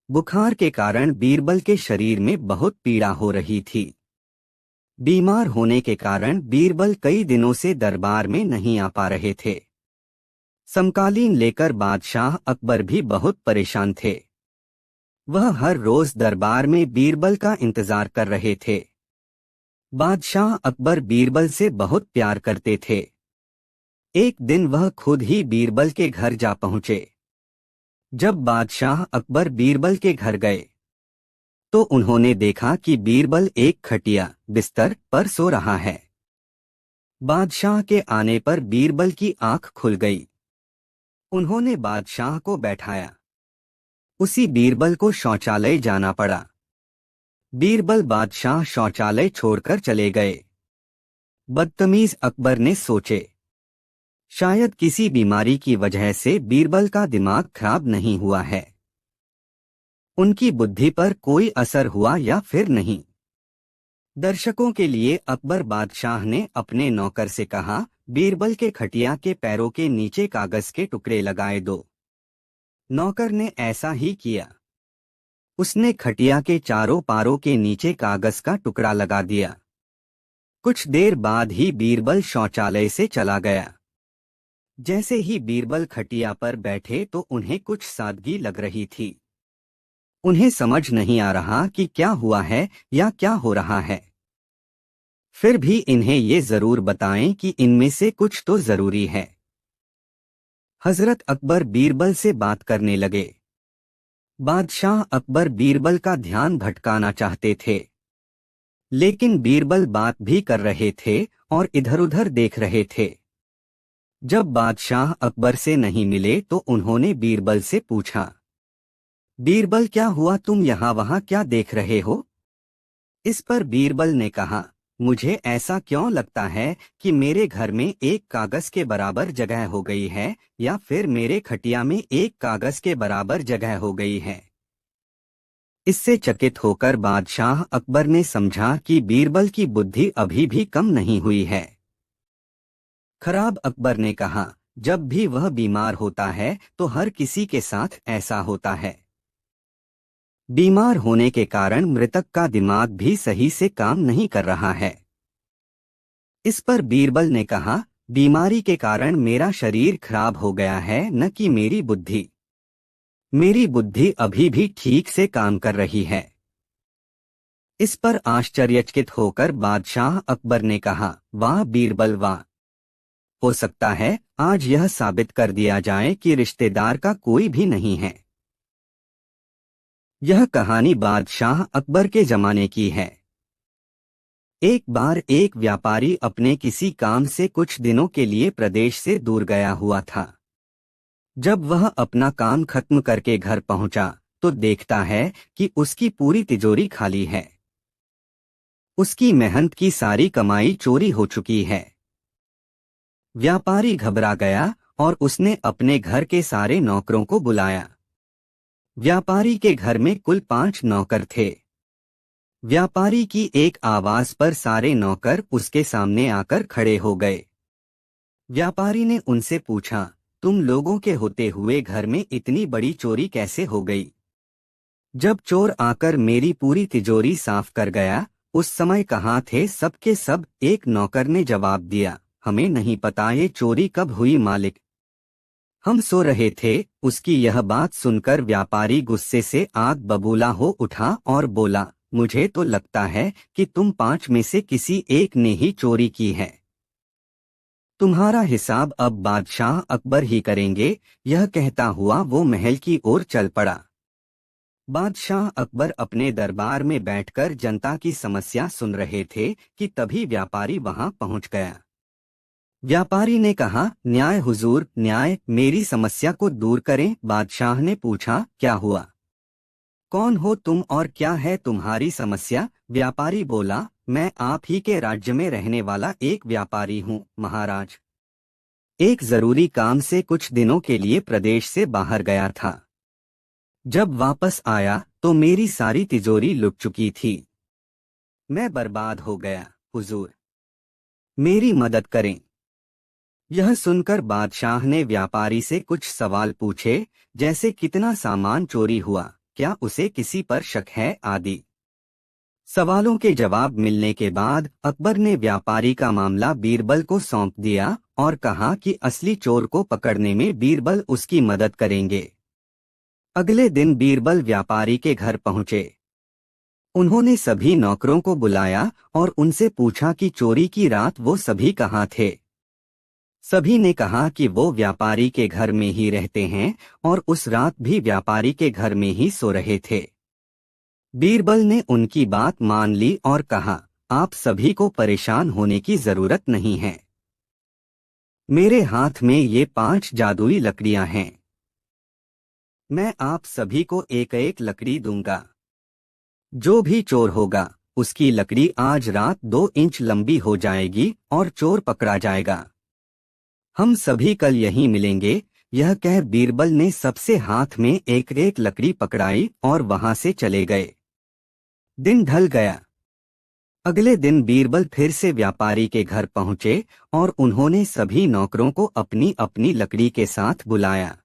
Speaker 1: बुखार के कारण बीरबल के शरीर में बहुत पीड़ा हो रही थी। बीमार होने के कारण बीरबल कई दिनों से दरबार में नहीं आ पा रहे थे। समकालीन लेकर बादशाह अकबर भी बहुत परेशान थे। वह हर रोज दरबार में बीरबल का इंतजार कर रहे थे। बादशाह अकबर बीरबल से बहुत प्यार करते थे। एक दिन वह खुद ही बीरबल के घर जा पहुंचे। जब बादशाह अकबर बीरबल के घर गए तो उन्होंने देखा कि बीरबल एक खटिया बिस्तर पर सो रहा है। बादशाह के आने पर बीरबल की आंख खुल गई। उन्होंने बादशाह को बैठाया। उसी बीरबल को शौचालय जाना पड़ा। बीरबल बादशाह शौचालय छोड़कर चले गए। बदतमीज अकबर ने सोचे, शायद किसी बीमारी की वजह से बीरबल का दिमाग खराब नहीं हुआ है। उनकी बुद्धि पर कोई असर हुआ या फिर नहीं। दर्शकों के लिए अकबर बादशाह ने अपने नौकर से कहा, बीरबल के खटिया के पैरों के नीचे कागज के टुकड़े लगाए दो। नौकर ने ऐसा ही किया। उसने खटिया के चारों पारों के नीचे कागज का टुकड़ा लगा दिया। कुछ देर बाद ही बीरबल शौचालय से चला गया। जैसे ही बीरबल खटिया पर बैठे तो उन्हें कुछ सादगी लग रही थी। उन्हें समझ नहीं आ रहा कि क्या हुआ है या क्या हो रहा है। फिर भी इन्हें ये जरूर बताएं कि इनमें से कुछ तो जरूरी है। हजरत अकबर बीरबल से बात करने लगे। बादशाह अकबर बीरबल का ध्यान भटकाना चाहते थे, लेकिन बीरबल बात भी कर रहे थे और इधर-उधर देख रहे थे। जब बादशाह अकबर से नहीं मिले तो उन्होंने बीरबल से पूछा, बीरबल क्या हुआ, तुम यहाँ वहाँ क्या देख रहे हो? इस पर बीरबल ने कहा, मुझे ऐसा क्यों लगता है कि मेरे घर में एक कागज के बराबर जगह हो गई है या फिर मेरे खटिया में एक कागज के बराबर जगह हो गई है। इससे चकित होकर बादशाह अकबर ने समझा कि बीरबल की बुद्धि अभी भी कम नहीं हुई है। खराब अकबर ने कहा, जब भी वह बीमार होता है तो हर किसी के साथ ऐसा होता है। बीमार होने के कारण मृतक का दिमाग भी सही से काम नहीं कर रहा है। इस पर बीरबल ने कहा, बीमारी के कारण मेरा शरीर खराब हो गया है, न कि मेरी बुद्धि। मेरी बुद्धि अभी भी ठीक से काम कर रही है। इस पर आश्चर्यचकित होकर बादशाह अकबर ने कहा, वाह बीरबल वाह! हो सकता है आज यह साबित कर दिया जाए कि रिश्तेदार का कोई भी नहीं है। यह कहानी बादशाह अकबर के जमाने की है। एक बार एक व्यापारी अपने किसी काम से कुछ दिनों के लिए प्रदेश से दूर गया हुआ था। जब वह अपना काम खत्म करके घर पहुंचा तो देखता है कि उसकी पूरी तिजोरी खाली है। उसकी मेहनत की सारी कमाई चोरी हो चुकी है। व्यापारी घबरा गया और उसने अपने घर के सारे नौकरों को बुलाया। व्यापारी के घर में कुल 5 नौकर थे। व्यापारी की एक आवाज पर सारे नौकर उसके सामने आकर खड़े हो गए। व्यापारी ने उनसे पूछा, तुम लोगों के होते हुए घर में इतनी बड़ी चोरी कैसे हो गई? जब चोर आकर मेरी पूरी तिजोरी साफ कर गया, उस समय कहाँ थे सब के सब? एक नौकर ने जवाब दिया, हमें नहीं पता ये चोरी कब हुई मालिक, हम सो रहे थे। उसकी यह बात सुनकर व्यापारी गुस्से से आग बबूला हो उठा और बोला, मुझे तो लगता है कि तुम 5 में से किसी एक ने ही चोरी की है। तुम्हारा हिसाब अब बादशाह अकबर ही करेंगे। यह कहता हुआ वो महल की ओर चल पड़ा। बादशाह अकबर अपने दरबार में बैठकर जनता की समस्या सुन रहे थे कि तभी व्यापारी वहां पहुंच गया। व्यापारी ने कहा, न्याय हुजूर न्याय, मेरी समस्या को दूर करें। बादशाह ने पूछा, क्या हुआ? कौन हो तुम और क्या है तुम्हारी समस्या? व्यापारी बोला, मैं आप ही के राज्य में रहने वाला एक व्यापारी हूँ महाराज। एक जरूरी काम से कुछ दिनों के लिए प्रदेश से बाहर गया था। जब वापस आया तो मेरी सारी तिजोरी लुट चुकी थी। मैं बर्बाद हो गया, हुजूर मेरी मदद करें। यह सुनकर बादशाह ने व्यापारी से कुछ सवाल पूछे, जैसे कितना सामान चोरी हुआ, क्या उसे किसी पर शक है आदि। सवालों के जवाब मिलने के बाद अकबर ने व्यापारी का मामला बीरबल को सौंप दिया और कहा कि असली चोर को पकड़ने में बीरबल उसकी मदद करेंगे। अगले दिन बीरबल व्यापारी के घर पहुंचे। उन्होंने सभी नौकरों को बुलाया और उनसे पूछा कि चोरी की रात वो सभी कहाँ थे। सभी ने कहा कि वो व्यापारी के घर में ही रहते हैं और उस रात भी व्यापारी के घर में ही सो रहे थे। बीरबल ने उनकी बात मान ली और कहा, आप सभी को परेशान होने की जरूरत नहीं है। मेरे हाथ में ये 5 जादुई लकड़ियां हैं। मैं आप सभी को एक एक लकड़ी दूंगा। जो भी चोर होगा उसकी लकड़ी आज रात 2 इंच लंबी हो जाएगी और चोर पकड़ा जाएगा। हम सभी कल यहीं मिलेंगे। यह कह बीरबल ने सबसे हाथ में एक एक लकड़ी पकड़ाई और वहां से चले गए। दिन ढल गया। अगले दिन बीरबल फिर से व्यापारी के घर पहुंचे और उन्होंने सभी नौकरों को अपनी अपनी लकड़ी के साथ बुलाया।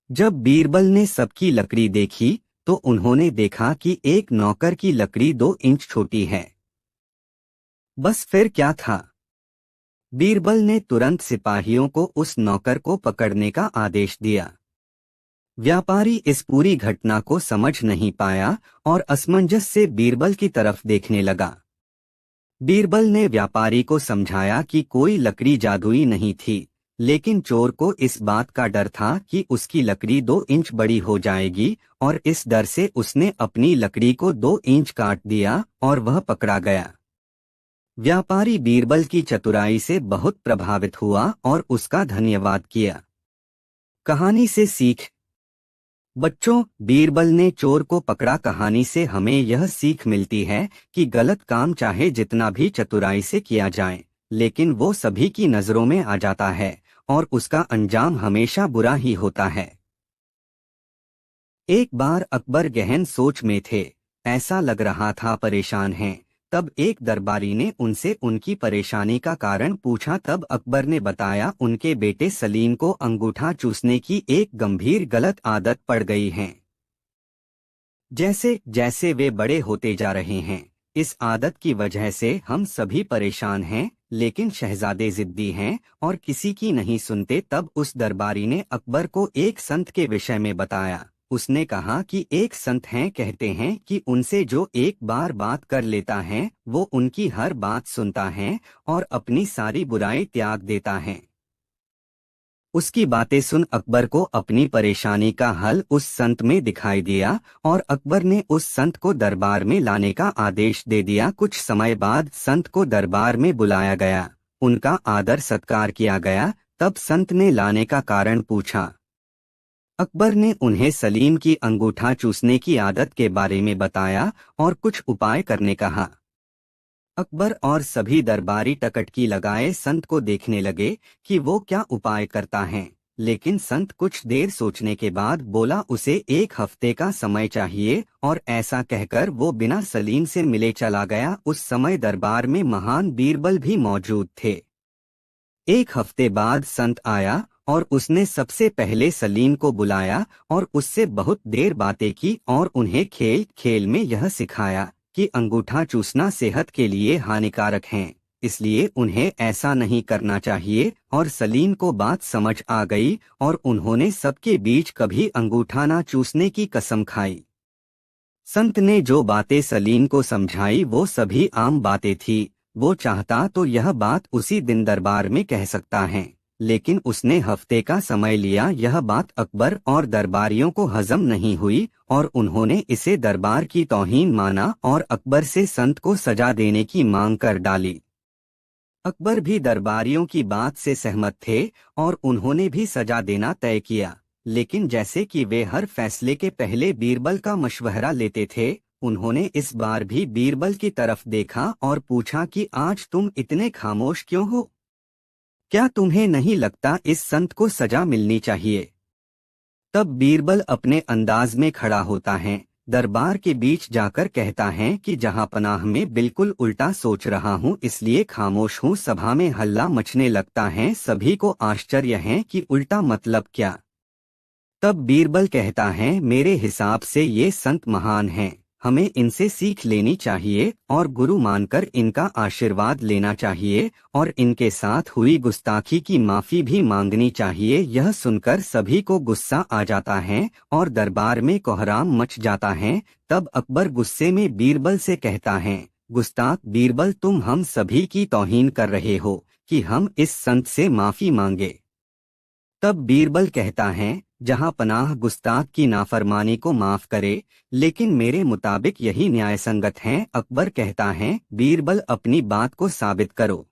Speaker 1: जब बीरबल ने सबकी लकड़ी देखी तो उन्होंने देखा कि एक नौकर की लकड़ी 2 इंच छोटी है। बस फिर क्या था। बीरबल ने तुरंत सिपाहियों को उस नौकर को पकड़ने का आदेश दिया। व्यापारी इस पूरी घटना को समझ नहीं पाया और असमंजस से बीरबल की तरफ देखने लगा। बीरबल ने व्यापारी को समझाया कि कोई लकड़ी जादुई नहीं थी, लेकिन चोर को इस बात का डर था कि उसकी लकड़ी 2 इंच बड़ी हो जाएगी, और इस डर से उसने अपनी लकड़ी को 2 इंच काट दिया और वह पकड़ा गया। व्यापारी बीरबल की चतुराई से बहुत प्रभावित हुआ और उसका धन्यवाद किया। कहानी से सीख। बच्चों, बीरबल ने चोर को पकड़ा कहानी से हमें यह सीख मिलती है कि गलत काम चाहे जितना भी चतुराई से किया जाए, लेकिन वो सभी की नजरों में आ जाता है और उसका अंजाम हमेशा बुरा ही होता है। एक बार अकबर गहन सोच में थे, ऐसा लग रहा था परेशान हैं। तब एक दरबारी ने उनसे उनकी परेशानी का कारण पूछा। तब अकबर ने बताया, उनके बेटे सलीम को अंगूठा चूसने की एक गंभीर गलत आदत पड़ गई है। जैसे जैसे वे बड़े होते जा रहे हैं, इस आदत की वजह से हम सभी परेशान हैं, लेकिन शहजादे जिद्दी हैं और किसी की नहीं सुनते। तब उस दरबारी ने अकबर को एक संत के विषय में बताया। उसने कहा कि एक संत हैं, कहते हैं कि उनसे जो एक बार बात कर लेता है वो उनकी हर बात सुनता है और अपनी सारी बुराई त्याग देता है। उसकी बातें सुन अकबर को अपनी परेशानी का हल उस संत में दिखाई दिया और अकबर ने उस संत को दरबार में लाने का आदेश दे दिया। कुछ समय बाद संत को दरबार में बुलाया गया, उनका आदर सत्कार किया गया। तब संत ने लाने का कारण पूछा। अकबर ने उन्हें सलीम की अंगूठा चूसने की आदत के बारे में बताया और कुछ उपाय करने कहा। अकबर और सभी दरबारी टकटकी लगाए संत को देखने लगे कि वो क्या उपाय करता है, लेकिन संत कुछ देर सोचने के बाद बोला, उसे 1 हफ्ते का समय चाहिए, और ऐसा कहकर वो बिना सलीम से मिले चला गया। उस समय दरबार में महान बीरबल भी मौजूद थे। 1 हफ्ते बाद संत आया और उसने सबसे पहले सलीम को बुलाया और उससे बहुत देर बातें की और उन्हें खेल खेल में यह सिखाया कि अंगूठा चूसना सेहत के लिए हानिकारक है, इसलिए उन्हें ऐसा नहीं करना चाहिए। और सलीम को बात समझ आ गई और उन्होंने सबके बीच कभी अंगूठा ना चूसने की कसम खाई। संत ने जो बातें सलीम को समझाई वो सभी आम बातें थी। वो चाहता तो यह बात उसी दिन दरबार में कह सकता है, लेकिन उसने हफ्ते का समय लिया। यह बात अकबर और दरबारियों को हजम नहीं हुई और उन्होंने इसे दरबार की तौहीन माना और अकबर से संत को सजा देने की मांग कर डाली। अकबर भी दरबारियों की बात से सहमत थे और उन्होंने भी सजा देना तय किया, लेकिन जैसे कि वे हर फैसले के पहले बीरबल का मशवरा लेते थे, उन्होंने इस बार भी बीरबल की तरफ देखा और पूछा कि आज तुम इतने खामोश क्यों हो? क्या तुम्हें नहीं लगता इस संत को सजा मिलनी चाहिए? तब बीरबल अपने अंदाज में खड़ा होता है, दरबार के बीच जाकर कहता है कि जहां पनाह में बिल्कुल उल्टा सोच रहा हूं, इसलिए खामोश हूं। सभा में हल्ला मचने लगता है, सभी को आश्चर्य है कि उल्टा मतलब क्या। तब बीरबल कहता है, मेरे हिसाब से ये संत महान हैं, हमें इनसे सीख लेनी चाहिए और गुरु मानकर इनका आशीर्वाद लेना चाहिए और इनके साथ हुई गुस्ताखी की माफी भी मांगनी चाहिए। यह सुनकर सभी को गुस्सा आ जाता है और दरबार में कोहराम मच जाता है। तब अकबर गुस्से में बीरबल से कहता है, गुस्ताख बीरबल, तुम हम सभी की तौहीन कर रहे हो कि हम इस संत से माफी मांगे। तब बीरबल कहता है, जहां पनाह गुस्ताख की नाफरमानी को माफ करे, लेकिन मेरे मुताबिक यही न्यायसंगत है। अकबर कहता है, बीरबल अपनी बात को साबित करो।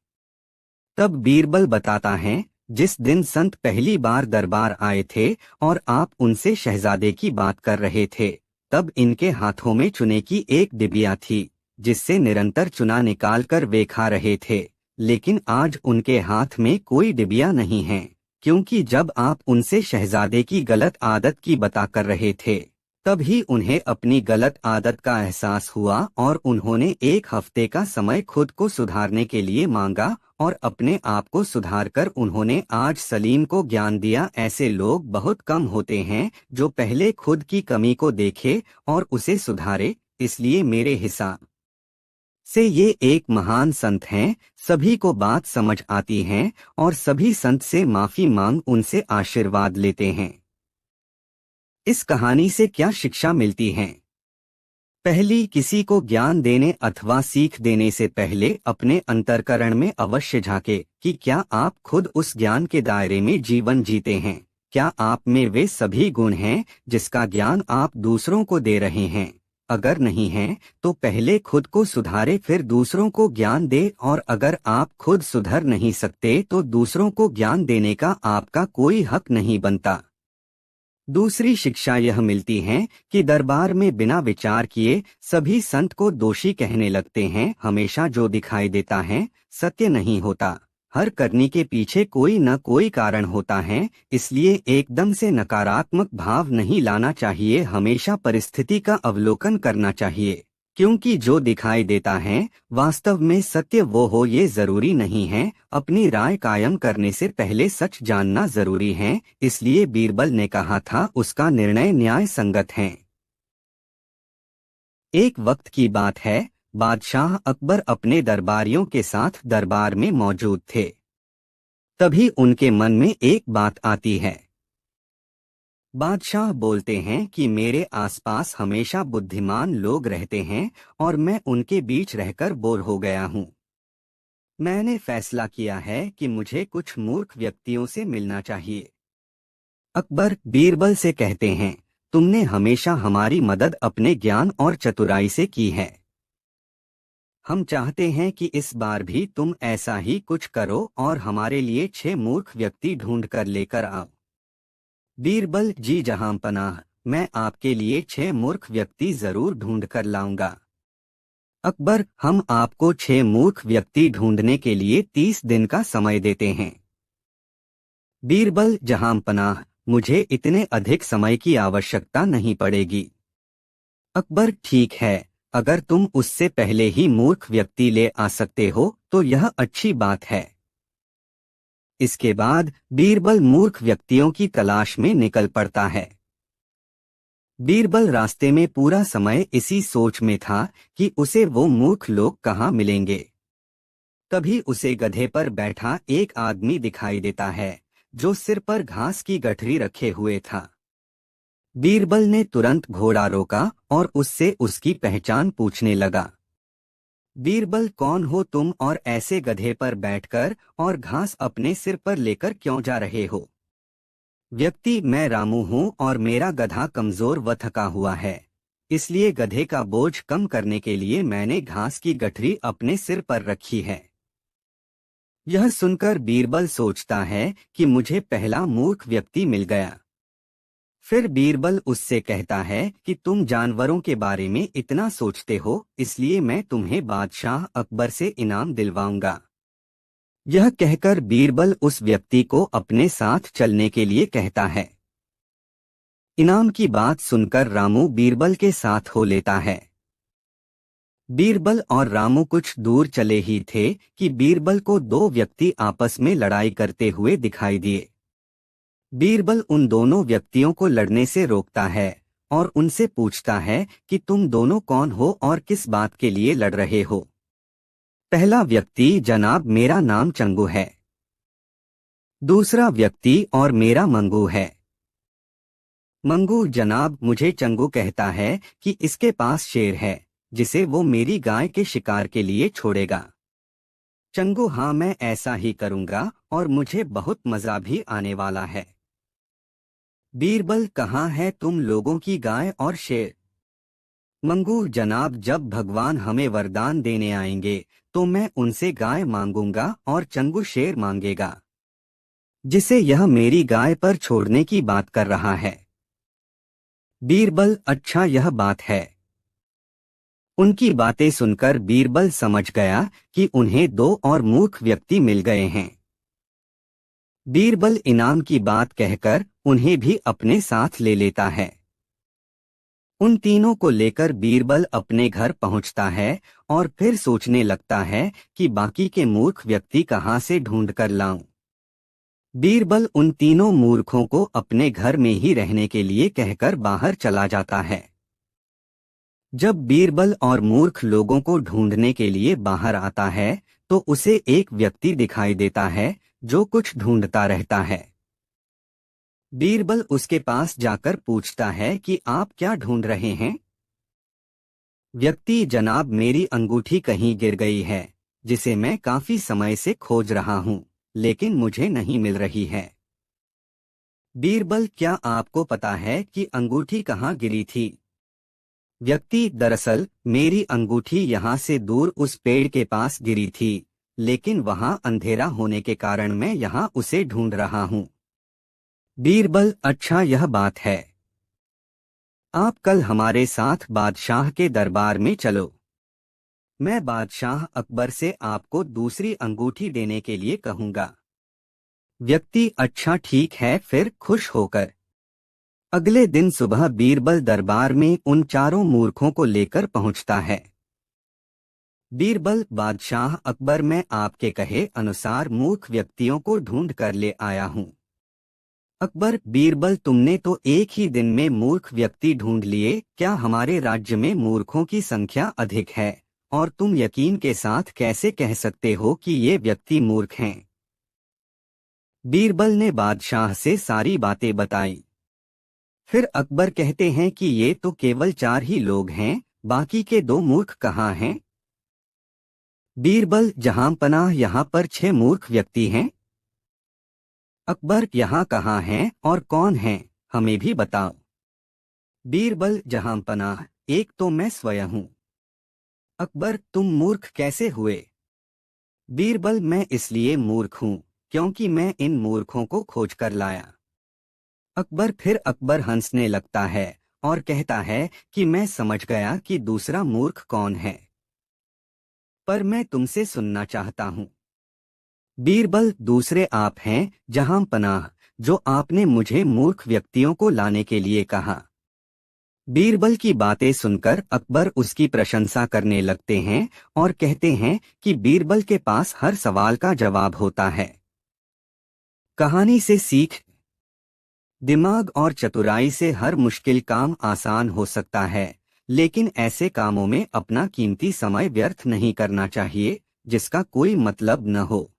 Speaker 1: तब बीरबल बताता है, जिस दिन संत पहली बार दरबार आए थे और आप उनसे शहजादे की बात कर रहे थे, तब इनके हाथों में चुने की एक डिबिया थी, जिससे निरंतर चुना निकाल कर वे खा रहे थे, लेकिन आज उनके हाथ में कोई डिबिया नहीं है, क्योंकि जब आप उनसे शहजादे की गलत आदत की बता कर रहे थे, तभी उन्हें अपनी गलत आदत का एहसास हुआ और उन्होंने 1 हफ्ते का समय खुद को सुधारने के लिए मांगा और अपने आप को सुधारकर उन्होंने आज सलीम को ज्ञान दिया। ऐसे लोग बहुत कम होते हैं जो पहले खुद की कमी को देखे और उसे सुधारे, इसलिए मेरे हिसाब से ये एक महान संत हैं, सभी को बात समझ आती है और सभी संत से माफी मांग उनसे आशीर्वाद लेते हैं। इस कहानी से क्या शिक्षा मिलती है? पहली, किसी को ज्ञान देने अथवा सीख देने से पहले अपने अंतर्करण में अवश्य झांके कि क्या आप खुद उस ज्ञान के दायरे में जीवन जीते हैं। क्या आप में वे सभी गुण हैं जिसका ज्ञान आप दूसरों को दे रहे हैं? अगर नहीं है तो पहले खुद को सुधारे फिर दूसरों को ज्ञान दे, और अगर आप खुद सुधर नहीं सकते तो दूसरों को ज्ञान देने का आपका कोई हक नहीं बनता। दूसरी शिक्षा यह मिलती है कि दरबार में बिना विचार किए सभी संत को दोषी कहने लगते हैं। हमेशा जो दिखाई देता है सत्य नहीं होता। हर करनी के पीछे कोई न कोई कारण होता है, इसलिए एकदम से नकारात्मक भाव नहीं लाना चाहिए। हमेशा परिस्थिति का अवलोकन करना चाहिए, क्योंकि जो दिखाई देता है वास्तव में सत्य वो हो ये जरूरी नहीं है। अपनी राय कायम करने से पहले सच जानना जरूरी है। इसलिए बीरबल ने कहा था उसका निर्णय न्याय संगत है। एक वक्त की बात है, बादशाह अकबर अपने दरबारियों के साथ दरबार में मौजूद थे। तभी उनके मन में एक बात आती है। बादशाह बोलते हैं कि मेरे आसपास हमेशा बुद्धिमान लोग रहते हैं और मैं उनके बीच रहकर बोर हो गया हूँ। मैंने फैसला किया है कि मुझे कुछ मूर्ख व्यक्तियों से मिलना चाहिए। अकबर बीरबल से कहते हैं, तुमने हमेशा हमारी मदद अपने ज्ञान और चतुराई से की है। हम चाहते हैं कि इस बार भी तुम ऐसा ही कुछ करो और हमारे लिए 6 मूर्ख व्यक्ति ढूंढ कर लेकर आओ। बीरबल, जी जहां पनाह, मैं आपके लिए 6 मूर्ख व्यक्ति जरूर ढूंढ कर लाऊंगा। अकबर, हम आपको 6 मूर्ख व्यक्ति ढूंढने के लिए 30 दिन का समय देते हैं। बीरबल, जहां पनाह, मुझे इतने अधिक समय की आवश्यकता नहीं पड़ेगी। अकबर, ठीक है, अगर तुम उससे पहले ही मूर्ख व्यक्ति ले आ सकते हो तो यह अच्छी बात है। इसके बाद बीरबल मूर्ख व्यक्तियों की तलाश में निकल पड़ता है। बीरबल रास्ते में पूरा समय इसी सोच में था कि उसे वो मूर्ख लोग कहाँ मिलेंगे। तभी उसे गधे पर बैठा एक आदमी दिखाई देता है जो सिर पर घास की गठरी रखे हुए था। बीरबल ने तुरंत घोड़ा रोका और उससे उसकी पहचान पूछने लगा। बीरबल, कौन हो तुम और ऐसे गधे पर बैठकर और घास अपने सिर पर लेकर क्यों जा रहे हो? व्यक्ति, मैं रामू हूँ और मेरा गधा कमजोर व थका हुआ है, इसलिए गधे का बोझ कम करने के लिए मैंने घास की गठरी अपने सिर पर रखी है। यह सुनकर बीरबल सोचता है कि मुझे पहला मूर्ख व्यक्ति मिल गया। फिर बीरबल उससे कहता है कि तुम जानवरों के बारे में इतना सोचते हो, इसलिए मैं तुम्हें बादशाह अकबर से इनाम दिलवाऊंगा। यह कहकर बीरबल उस व्यक्ति को अपने साथ चलने के लिए कहता है। इनाम की बात सुनकर रामू बीरबल के साथ हो लेता है। बीरबल और रामू कुछ दूर चले ही थे कि बीरबल को 2 व्यक्ति आपस में लड़ाई करते हुए दिखाई दिए। बीरबल उन दोनों व्यक्तियों को लड़ने से रोकता है और उनसे पूछता है कि तुम दोनों कौन हो और किस बात के लिए लड़ रहे हो? पहला व्यक्ति, जनाब मेरा नाम चंगू है। दूसरा व्यक्ति, और मेरा मंगू है। मंगू, जनाब मुझे चंगू कहता है कि इसके पास शेर है जिसे वो मेरी गाय के शिकार के लिए छोड़ेगा। चंगू, हाँ मैं ऐसा ही करूंगा और मुझे बहुत मजा भी आने वाला है। बीरबल, कहाँ है तुम लोगों की गाय और शेर? मंगू, जनाब जब भगवान हमें वरदान देने आएंगे तो मैं उनसे गाय मांगूंगा और चंगू शेर मांगेगा, जिसे यह मेरी गाय पर छोड़ने की बात कर रहा है। बीरबल, अच्छा यह बात है। उनकी बातें सुनकर बीरबल समझ गया कि उन्हें 2 और मूर्ख व्यक्ति मिल गए हैं। बीरबल इनाम की बात कहकर उन्हें भी अपने साथ ले लेता है। उन तीनों को लेकर बीरबल अपने घर पहुंचता है और फिर सोचने लगता है कि बाकी के मूर्ख व्यक्ति कहां से ढूंढ कर लाऊं। बीरबल उन तीनों मूर्खों को अपने घर में ही रहने के लिए कहकर बाहर चला जाता है। जब बीरबल और मूर्ख लोगों को ढूंढने के लिए बाहर आता है तो उसे एक व्यक्ति दिखाई देता है जो कुछ ढूंढता रहता है। बीरबल उसके पास जाकर पूछता है कि आप क्या ढूंढ रहे हैं? व्यक्ति, जनाब, मेरी अंगूठी कहीं गिर गई है जिसे मैं काफी समय से खोज रहा हूं, लेकिन मुझे नहीं मिल रही है। बीरबल, क्या आपको पता है कि अंगूठी कहाँ गिरी थी? व्यक्ति, दरअसल मेरी अंगूठी यहाँ से दूर उस पेड़ के पास गिरी थी, लेकिन वहाँ अंधेरा होने के कारण मैं यहाँ उसे ढूंढ रहा हूँ। बीरबल, अच्छा यह बात है। आप कल हमारे साथ बादशाह के दरबार में चलो। मैं बादशाह अकबर से आपको दूसरी अंगूठी देने के लिए कहूँगा। व्यक्ति, अच्छा ठीक है, फिर खुश होकर अगले दिन सुबह बीरबल दरबार में उन चारों मूर्खों को लेकर पहुंचता है। बीरबल, बादशाह अकबर, मैं आपके कहे अनुसार मूर्ख व्यक्तियों को ढूंढ कर ले आया हूँ। अकबर, बीरबल, तुमने तो एक ही दिन में मूर्ख व्यक्ति ढूंढ लिए, क्या हमारे राज्य में मूर्खों की संख्या अधिक है और तुम यकीन के साथ कैसे कह सकते हो कि ये व्यक्ति मूर्ख हैं? बीरबल ने बादशाह से सारी बातें बताई। फिर अकबर कहते हैं कि ये तो केवल 4 ही लोग हैं, बाकी के 2 मूर्ख कहाँ हैं? बीरबल, जहांपनाह, यहाँ पर 6 मूर्ख व्यक्ति हैं। अकबर, यहाँ कहाँ हैं और कौन हैं, हमें भी बताओ। बीरबल, जहांपनाह, एक तो मैं स्वयं हूँ। अकबर, तुम मूर्ख कैसे हुए? बीरबल, मैं इसलिए मूर्ख हूँ क्योंकि मैं इन मूर्खों को खोज कर लाया। अकबर, फिर अकबर हंसने लगता है और कहता है कि मैं समझ गया कि दूसरा मूर्ख कौन है, पर मैं तुमसे सुनना चाहता हूँ। बीरबल, दूसरे आप हैं जहां पनाह, जो आपने मुझे मूर्ख व्यक्तियों को लाने के लिए कहा। बीरबल की बातें सुनकर अकबर उसकी प्रशंसा करने लगते हैं और कहते हैं कि बीरबल के पास हर सवाल का जवाब होता है। कहानी से सीख, दिमाग और चतुराई से हर मुश्किल काम आसान हो सकता है, लेकिन ऐसे कामों में अपना कीमती समय व्यर्थ नहीं करना चाहिए जिसका कोई मतलब न हो।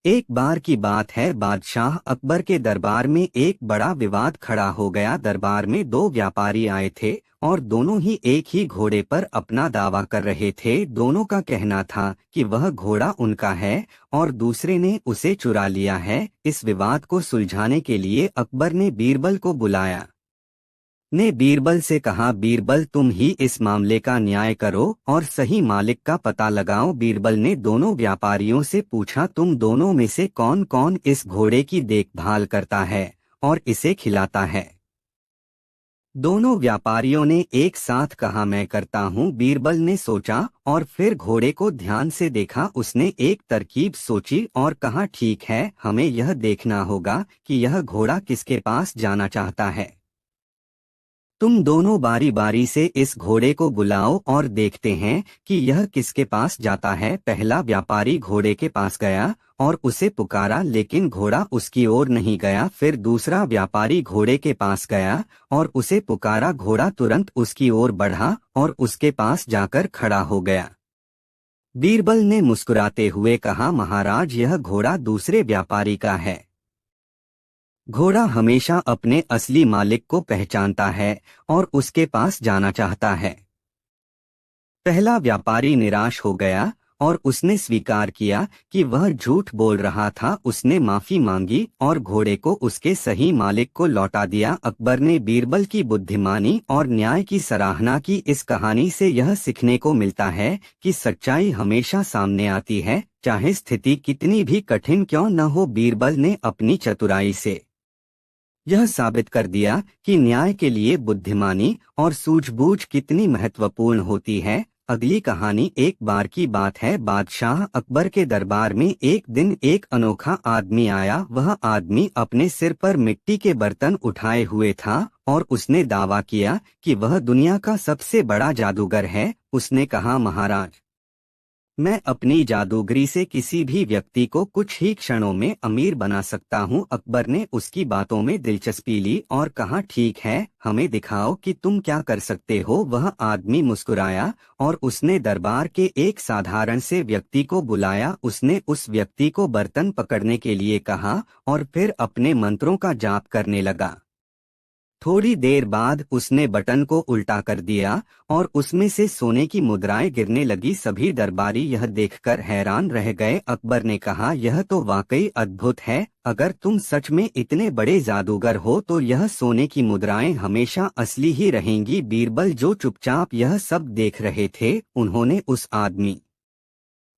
Speaker 1: एक बार की बात है, बादशाह अकबर के दरबार में एक बड़ा विवाद खड़ा हो गया। दरबार में 2 व्यापारी आए थे और दोनों ही एक ही घोड़े पर अपना दावा कर रहे थे। दोनों का कहना था कि वह घोड़ा उनका है और दूसरे ने उसे चुरा लिया है। इस विवाद को सुलझाने के लिए अकबर ने बीरबल को बुलाया। ने बीरबल से कहा, बीरबल, तुम ही इस मामले का न्याय करो और सही मालिक का पता लगाओ। बीरबल ने दोनों व्यापारियों से पूछा, तुम दोनों में से कौन कौन इस घोड़े की देखभाल करता है और इसे खिलाता है? दोनों व्यापारियों ने एक साथ कहा, मैं करता हूँ। बीरबल ने सोचा और फिर घोड़े को ध्यान से देखा। उसने एक तरकीब सोची और कहा, ठीक है, हमें यह देखना होगा कि यह घोड़ा किसके पास जाना चाहता है। तुम दोनों बारी बारी से इस घोड़े को बुलाओ और देखते हैं कि यह किसके पास जाता है। पहला व्यापारी घोड़े के पास गया और उसे पुकारा, लेकिन घोड़ा उसकी ओर नहीं गया। फिर दूसरा व्यापारी घोड़े के पास गया और उसे पुकारा। घोड़ा तुरंत उसकी ओर बढ़ा और उसके पास जाकर खड़ा हो गया। बीरबल ने मुस्कुराते हुए कहा, महाराज, यह घोड़ा दूसरे व्यापारी का है। घोड़ा हमेशा अपने असली मालिक को पहचानता है और उसके पास जाना चाहता है। पहला व्यापारी निराश हो गया और उसने स्वीकार किया कि वह झूठ बोल रहा था। उसने माफी मांगी और घोड़े को उसके सही मालिक को लौटा दिया। अकबर ने बीरबल की बुद्धिमानी और न्याय की सराहना की। इस कहानी से यह सीखने को मिलता है कि सच्चाई हमेशा सामने आती है, चाहे स्थिति कितनी भी कठिन क्यों न हो। बीरबल ने अपनी चतुराई से यह साबित कर दिया कि न्याय के लिए बुद्धिमानी और सूझबूझ कितनी महत्वपूर्ण होती है। अगली कहानी, एक बार की बात है, बादशाह अकबर के दरबार में एक दिन एक अनोखा आदमी आया। वह आदमी अपने सिर पर मिट्टी के बर्तन उठाए हुए था और उसने दावा किया कि वह दुनिया का सबसे बड़ा जादूगर है। उसने कहा, महाराज, मैं अपनी जादूगरी से किसी भी व्यक्ति को कुछ ही क्षणों में अमीर बना सकता हूँ। अकबर ने उसकी बातों में दिलचस्पी ली और कहा, ठीक है, हमें दिखाओ कि तुम क्या कर सकते हो। वह आदमी मुस्कुराया और उसने दरबार के एक साधारण से व्यक्ति को बुलाया। उसने उस व्यक्ति को बर्तन पकड़ने के लिए कहा और फिर अपने मंत्रों का जाप करने लगा। थोड़ी देर बाद उसने बटन को उल्टा कर दिया और उसमें से सोने की मुद्राएं गिरने लगी। सभी दरबारी यह देखकर हैरान रह गए। अकबर ने कहा, यह तो वाकई अद्भुत है। अगर तुम सच में इतने बड़े जादूगर हो तो यह सोने की मुद्राएं हमेशा असली ही रहेंगी। बीरबल, जो चुपचाप यह सब देख रहे थे, उन्होंने उस आदमी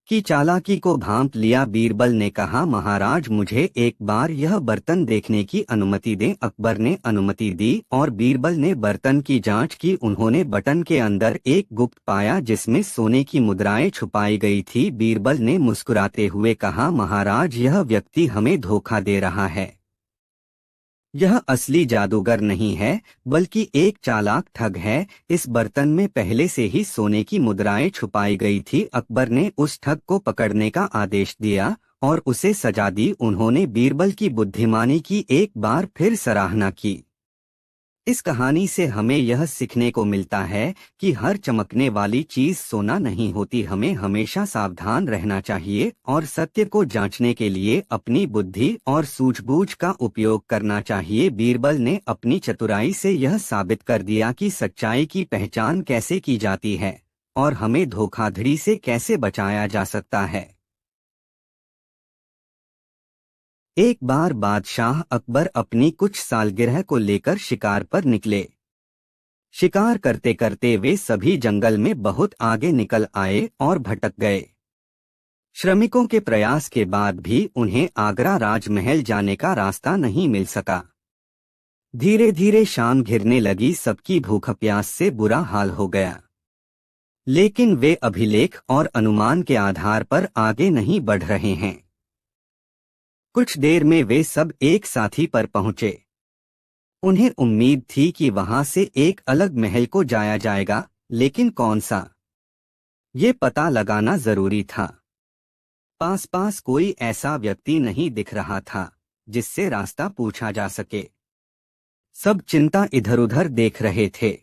Speaker 1: की चालाकी को भांप लिया। बीरबल ने कहा, महाराज, मुझे एक बार यह बर्तन देखने की अनुमति दें। अकबर ने अनुमति दी और बीरबल ने बर्तन की जांच की। उन्होंने बटन के अंदर एक गुप्त पाया जिसमें सोने की मुद्राएं छुपाई गई थी। बीरबल ने मुस्कुराते हुए कहा, महाराज, यह व्यक्ति हमें धोखा दे रहा है। यह असली जादूगर नहीं है, बल्कि एक चालाक ठग है। इस बर्तन में पहले से ही सोने की मुद्राएं छुपाई गई थी। अकबर ने उस ठग को पकड़ने का आदेश दिया और उसे सजा दी। उन्होंने बीरबल की बुद्धिमानी की एक बार फिर सराहना की। इस कहानी से हमें यह सीखने को मिलता है कि हर चमकने वाली चीज सोना नहीं होती। हमें हमेशा सावधान रहना चाहिए और सत्य को जांचने के लिए अपनी बुद्धि और सूझबूझ का उपयोग करना चाहिए। बीरबल ने अपनी चतुराई से यह साबित कर दिया कि सच्चाई की पहचान कैसे की जाती है और हमें धोखाधड़ी से कैसे बचाया जा सकता है। एक बार बादशाह अकबर अपनी कुछ सालगिरह को लेकर शिकार पर निकले। शिकार करते करते वे सभी जंगल में बहुत आगे निकल आए और भटक गए। श्रमिकों के प्रयास के बाद भी उन्हें आगरा राजमहल जाने का रास्ता नहीं मिल सका। धीरे धीरे शाम घिरने लगी। सबकी भूख प्यास से बुरा हाल हो गया, लेकिन वे अभिलेख और अनुमान के आधार पर आगे नहीं बढ़ रहे हैं। कुछ देर में वे सब एक साथी पर पहुंचे। उन्हें उम्मीद थी कि वहां से एक अलग महल को जाया जाएगा, लेकिन कौन सा, ये पता लगाना जरूरी था। पास पास कोई ऐसा व्यक्ति नहीं दिख रहा था जिससे रास्ता पूछा जा सके। सब चिंता इधर उधर देख रहे थे।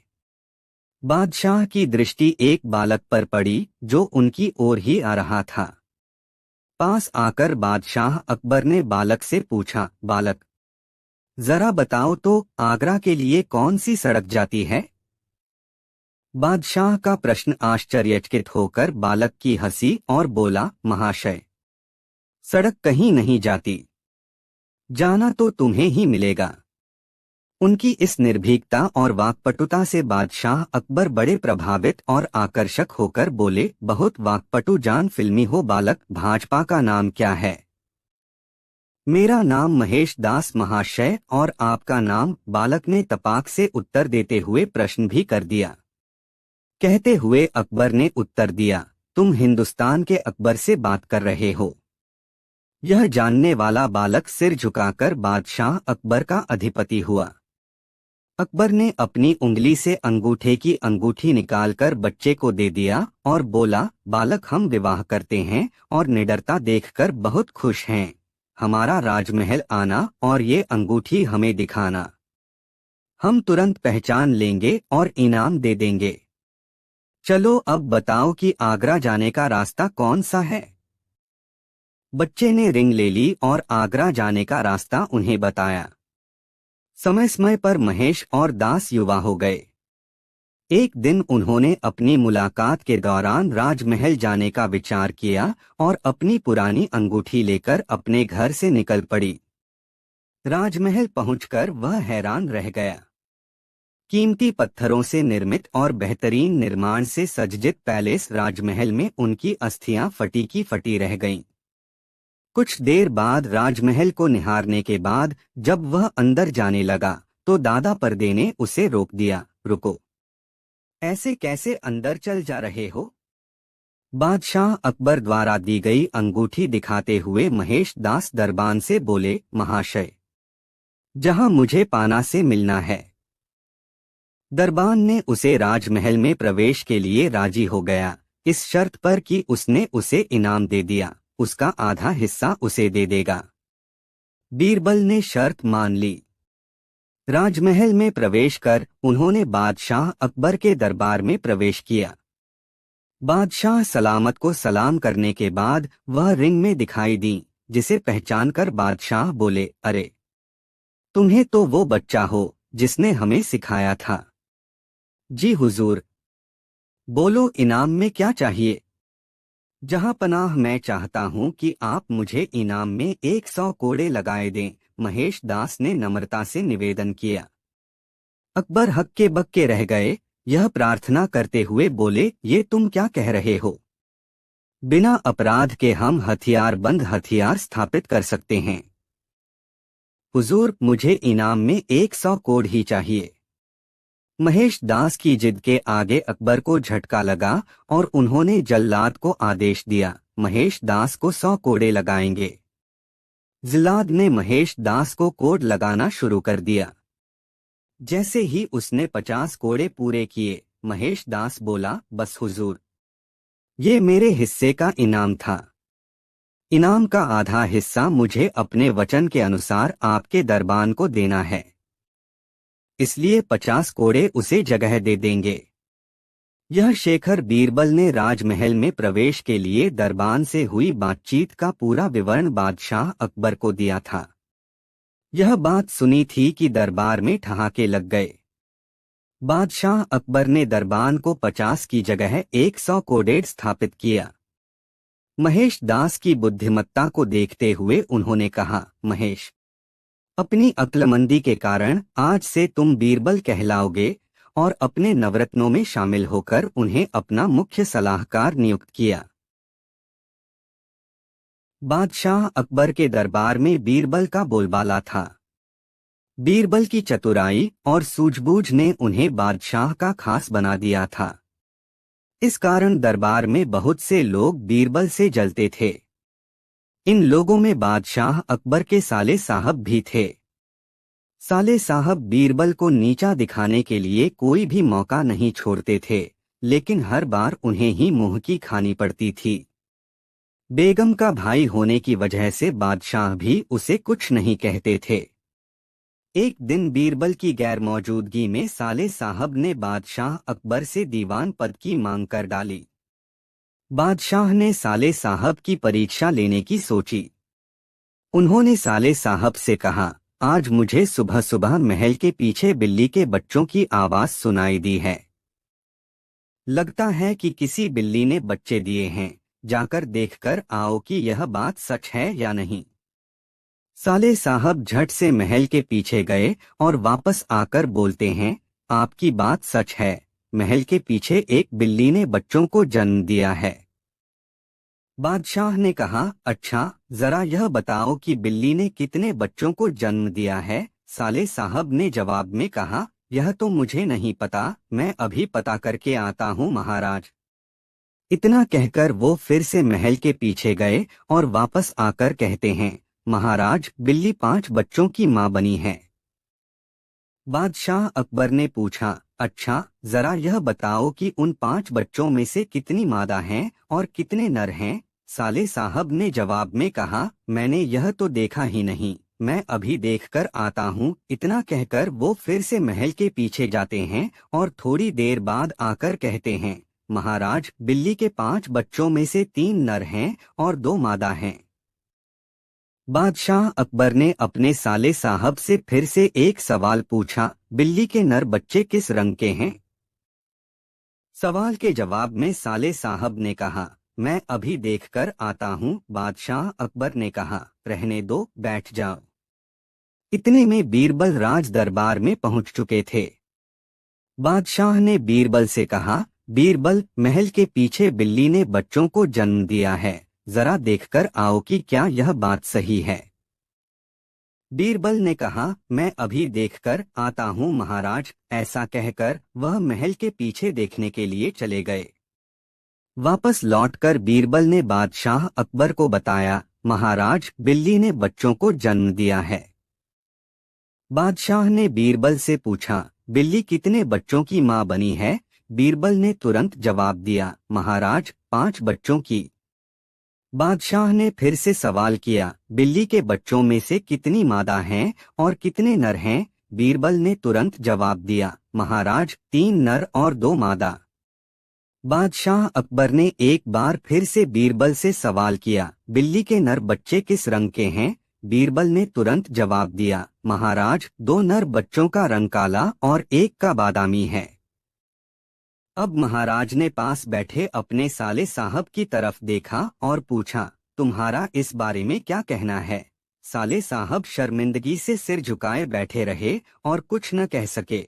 Speaker 1: बादशाह की दृष्टि एक बालक पर पड़ी जो उनकी ओर ही आ रहा था। पास आकर बादशाह अकबर ने बालक से पूछा, बालक, जरा बताओ तो आगरा के लिए कौन सी सड़क जाती है? बादशाह का प्रश्न आश्चर्यचकित होकर बालक की हंसी और बोला, महाशय, सड़क कहीं नहीं जाती, जाना तो तुम्हें ही मिलेगा। उनकी इस निर्भीकता और वाक्पटुता से बादशाह अकबर बड़े प्रभावित और आकर्षक होकर बोले, बहुत वाक्पटु जान फिल्मी हो बालक, भाजपा का नाम क्या है? मेरा नाम महेश दास महाशय। और आपका नाम? बालक ने तपाक से उत्तर देते हुए प्रश्न भी कर दिया। कहते हुए अकबर ने उत्तर दिया, तुम हिंदुस्तान के अकबर से बात कर रहे हो। यह जानने वाला बालक सिर झुकाकर बादशाह अकबर का अधिपति हुआ। अकबर ने अपनी उंगली से अंगूठे की अंगूठी निकालकर बच्चे को दे दिया और बोला, बालक, हम विवाह करते हैं और निडरता देखकर बहुत खुश हैं। हमारा राजमहल आना और ये अंगूठी हमें दिखाना, हम तुरंत पहचान लेंगे और इनाम दे देंगे। चलो अब बताओ कि आगरा जाने का रास्ता कौन सा है? बच्चे ने रिंग ले ली और आगरा जाने का रास्ता उन्हें बताया। समय समय पर महेश और दास युवा हो गए। एक दिन उन्होंने अपनी मुलाकात के दौरान राजमहल जाने का विचार किया और अपनी पुरानी अंगूठी लेकर अपने घर से निकल पड़ी। राजमहल पहुंचकर वह हैरान रह गया। कीमती पत्थरों से निर्मित और बेहतरीन निर्माण से सज्जित पैलेस राजमहल में उनकी अस्थियां फटी की फटी रह गईं। कुछ देर बाद राजमहल को निहारने के बाद जब वह अंदर जाने लगा तो दादा पर्दे ने उसे रोक दिया, रुको, ऐसे कैसे अंदर चल जा रहे हो? बादशाह अकबर द्वारा दी गई अंगूठी दिखाते हुए महेश दास दरबान से बोले, महाशय, जहां मुझे पाना से मिलना है। दरबान ने उसे राजमहल में प्रवेश के लिए राजी हो गया। इस शर्त पर कि उसने उसे इनाम दे दिया, उसका आधा हिस्सा उसे दे देगा। बीरबल ने शर्त मान ली। राजमहल में प्रवेश कर उन्होंने बादशाह अकबर के दरबार में प्रवेश किया। बादशाह सलामत को सलाम करने के बाद वह रिंग में दिखाई दी, जिसे पहचानकर बादशाह बोले, अरे तुम्हें तो वो बच्चा हो जिसने हमें सिखाया था। जी हुजूर। बोलो इनाम में क्या चाहिए। जहां पनाह मैं चाहता हूं कि आप मुझे इनाम में 100 कोड़े लगाए दें, महेश दास ने नम्रता से निवेदन किया। अकबर हक्के बक्के रह गए, यह प्रार्थना करते हुए बोले, ये तुम क्या कह रहे हो। बिना अपराध के हम हथियारबंद हथियार स्थापित कर सकते हैं। हुजूर मुझे इनाम में 100 कोड़ ही चाहिए। महेश दास की जिद के आगे अकबर को झटका लगा और उन्होंने जल्लाद को आदेश दिया, महेश दास को 100 कोड़े लगाएंगे। जल्लाद ने महेश दास को कोड़ लगाना शुरू कर दिया। जैसे ही उसने 50 कोड़े पूरे किए, महेश दास बोला, बस हुजूर, ये मेरे हिस्से का इनाम था। इनाम का आधा हिस्सा मुझे अपने वचन के अनुसार आपके दरबान को देना है, इसलिए 50 कोड़े उसे जगह दे देंगे। यह शेखर बीरबल ने राजमहल में प्रवेश के लिए दरबान से हुई बातचीत का पूरा विवरण बादशाह अकबर को दिया था। यह बात सुनी थी कि दरबार में ठहाके लग गए। बादशाह अकबर ने दरबान को 50 की जगह 100 कोड़े स्थापित किया। महेश दास की बुद्धिमत्ता को देखते हुए उन्होंने कहा, महेश, अपनी अक्लमंदी के कारण आज से तुम बीरबल कहलाओगे, और अपने नवरत्नों में शामिल होकर उन्हें अपना मुख्य सलाहकार नियुक्त किया। बादशाह अकबर के दरबार में बीरबल का बोलबाला था। बीरबल की चतुराई और सूझबूझ ने उन्हें बादशाह का खास बना दिया था। इस कारण दरबार में बहुत से लोग बीरबल से जलते थे। इन लोगों में बादशाह अकबर के साले साहब भी थे। साले साहब बीरबल को नीचा दिखाने के लिए कोई भी मौका नहीं छोड़ते थे, लेकिन हर बार उन्हें ही मुंह की खानी पड़ती थी। बेगम का भाई होने की वजह से बादशाह भी उसे कुछ नहीं कहते थे। एक दिन बीरबल की गैर मौजूदगी में साले साहब ने बादशाह अकबर से दीवान पद की मांग कर डाली। बादशाह ने साले साहब की परीक्षा लेने की सोची। उन्होंने साले साहब से कहा, आज मुझे सुबह सुबह महल के पीछे बिल्ली के बच्चों की आवाज सुनाई दी है। लगता है कि किसी बिल्ली ने बच्चे दिए हैं, जाकर देखकर आओ कि यह बात सच है या नहीं। साले साहब झट से महल के पीछे गए और वापस आकर बोलते हैं, आपकी बात सच है, महल के पीछे एक बिल्ली ने बच्चों को जन्म दिया है। बादशाह ने कहा, अच्छा, जरा यह बताओ कि बिल्ली ने कितने बच्चों को जन्म दिया है। साले साहब ने जवाब में कहा, यह तो मुझे नहीं पता, मैं अभी पता करके आता हूँ महाराज। इतना कहकर वो फिर से महल के पीछे गए और वापस आकर कहते हैं, महाराज, बिल्ली 5 बच्चों की मां बनी है। बादशाह अकबर ने पूछा, अच्छा, जरा यह बताओ कि उन 5 बच्चों में से कितनी मादा हैं और कितने नर हैं। साले साहब ने जवाब में कहा, मैंने यह तो देखा ही नहीं, मैं अभी देखकर आता हूँ। इतना कहकर वो फिर से महल के पीछे जाते हैं और थोड़ी देर बाद आकर कहते हैं, महाराज, बिल्ली के 5 बच्चों में से 3 नर हैं और 2 मादा हैं। बादशाह अकबर ने अपने साले साहब से फिर से एक सवाल पूछा, बिल्ली के नर बच्चे किस रंग के हैं। सवाल के जवाब में साले साहब ने कहा, मैं अभी देखकर आता हूँ। बादशाह अकबर ने कहा, रहने दो, बैठ जाओ। इतने में बीरबल राज दरबार में पहुंच चुके थे। बादशाह ने बीरबल से कहा, बीरबल, महल के पीछे बिल्ली ने बच्चों को जन्म दिया है, जरा देखकर आओ कि क्या यह बात सही है। बीरबल ने कहा, मैं अभी देखकर आता हूँ महाराज। ऐसा कहकर वह महल के पीछे देखने के लिए चले गए। वापस लौटकर बीरबल ने बादशाह अकबर को बताया, महाराज, बिल्ली ने बच्चों को जन्म दिया है। बादशाह ने बीरबल से पूछा, बिल्ली कितने बच्चों की मां बनी है। बीरबल ने तुरंत जवाब दिया, महाराज, 5 बच्चों की। बादशाह ने फिर से सवाल किया, बिल्ली के बच्चों में से कितनी मादा हैं और कितने नर हैं? बीरबल ने तुरंत जवाब दिया, महाराज 3 नर और 2 मादा। बादशाह अकबर ने एक बार फिर से बीरबल से सवाल किया, बिल्ली के नर बच्चे किस रंग के हैं? बीरबल ने तुरंत जवाब दिया, महाराज 2 नर बच्चों का रंग काला और एक का बादामी है। अब महाराज ने पास बैठे अपने साले साहब की तरफ देखा और पूछा, तुम्हारा इस बारे में क्या कहना है? साले साहब शर्मिंदगी से सिर झुकाए बैठे रहे और कुछ न कह सके।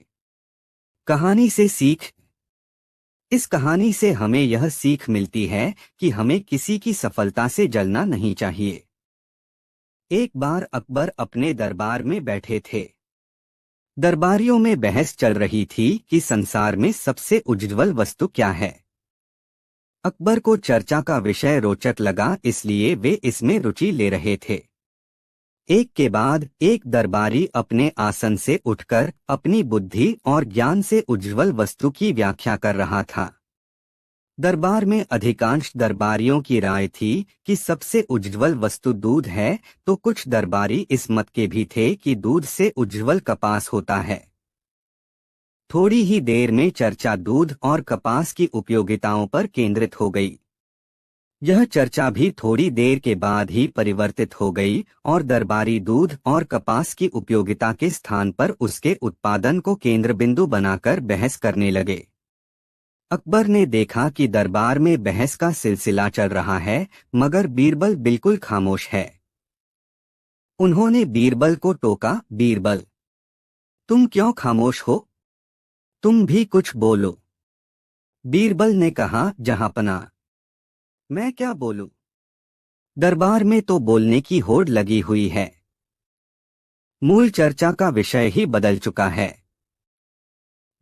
Speaker 1: कहानी से सीख। इस कहानी से हमें यह सीख मिलती है कि हमें किसी की सफलता से जलना नहीं चाहिए। एक बार अकबर अपने दरबार में बैठे थे। दरबारियों में बहस चल रही थी कि संसार में सबसे उज्ज्वल वस्तु क्या है। अकबर को चर्चा का विषय रोचक लगा, इसलिए वे इसमें रुचि ले रहे थे। एक के बाद एक दरबारी अपने आसन से उठकर अपनी बुद्धि और ज्ञान से उज्ज्वल वस्तु की व्याख्या कर रहा था। दरबार में अधिकांश दरबारियों की राय थी कि सबसे उज्ज्वल वस्तु दूध है, तो कुछ दरबारी इस मत के भी थे कि दूध से उज्ज्वल कपास होता है। थोड़ी ही देर में चर्चा दूध और कपास की उपयोगिताओं पर केंद्रित हो गई। यह चर्चा भी थोड़ी देर के बाद ही परिवर्तित हो गई और दरबारी दूध और कपास की उपयोगिता के स्थान पर उसके उत्पादन को केंद्र बिंदु बनाकर बहस करने लगे। अकबर ने देखा कि दरबार में बहस का सिलसिला चल रहा है, मगर बीरबल बिल्कुल खामोश है। उन्होंने बीरबल को टोका, बीरबल, तुम क्यों खामोश हो? तुम भी कुछ बोलो। बीरबल ने कहा, जहांपनाह, मैं क्या बोलूं? दरबार में तो बोलने की होड़ लगी हुई है। मूल चर्चा का विषय ही बदल चुका है।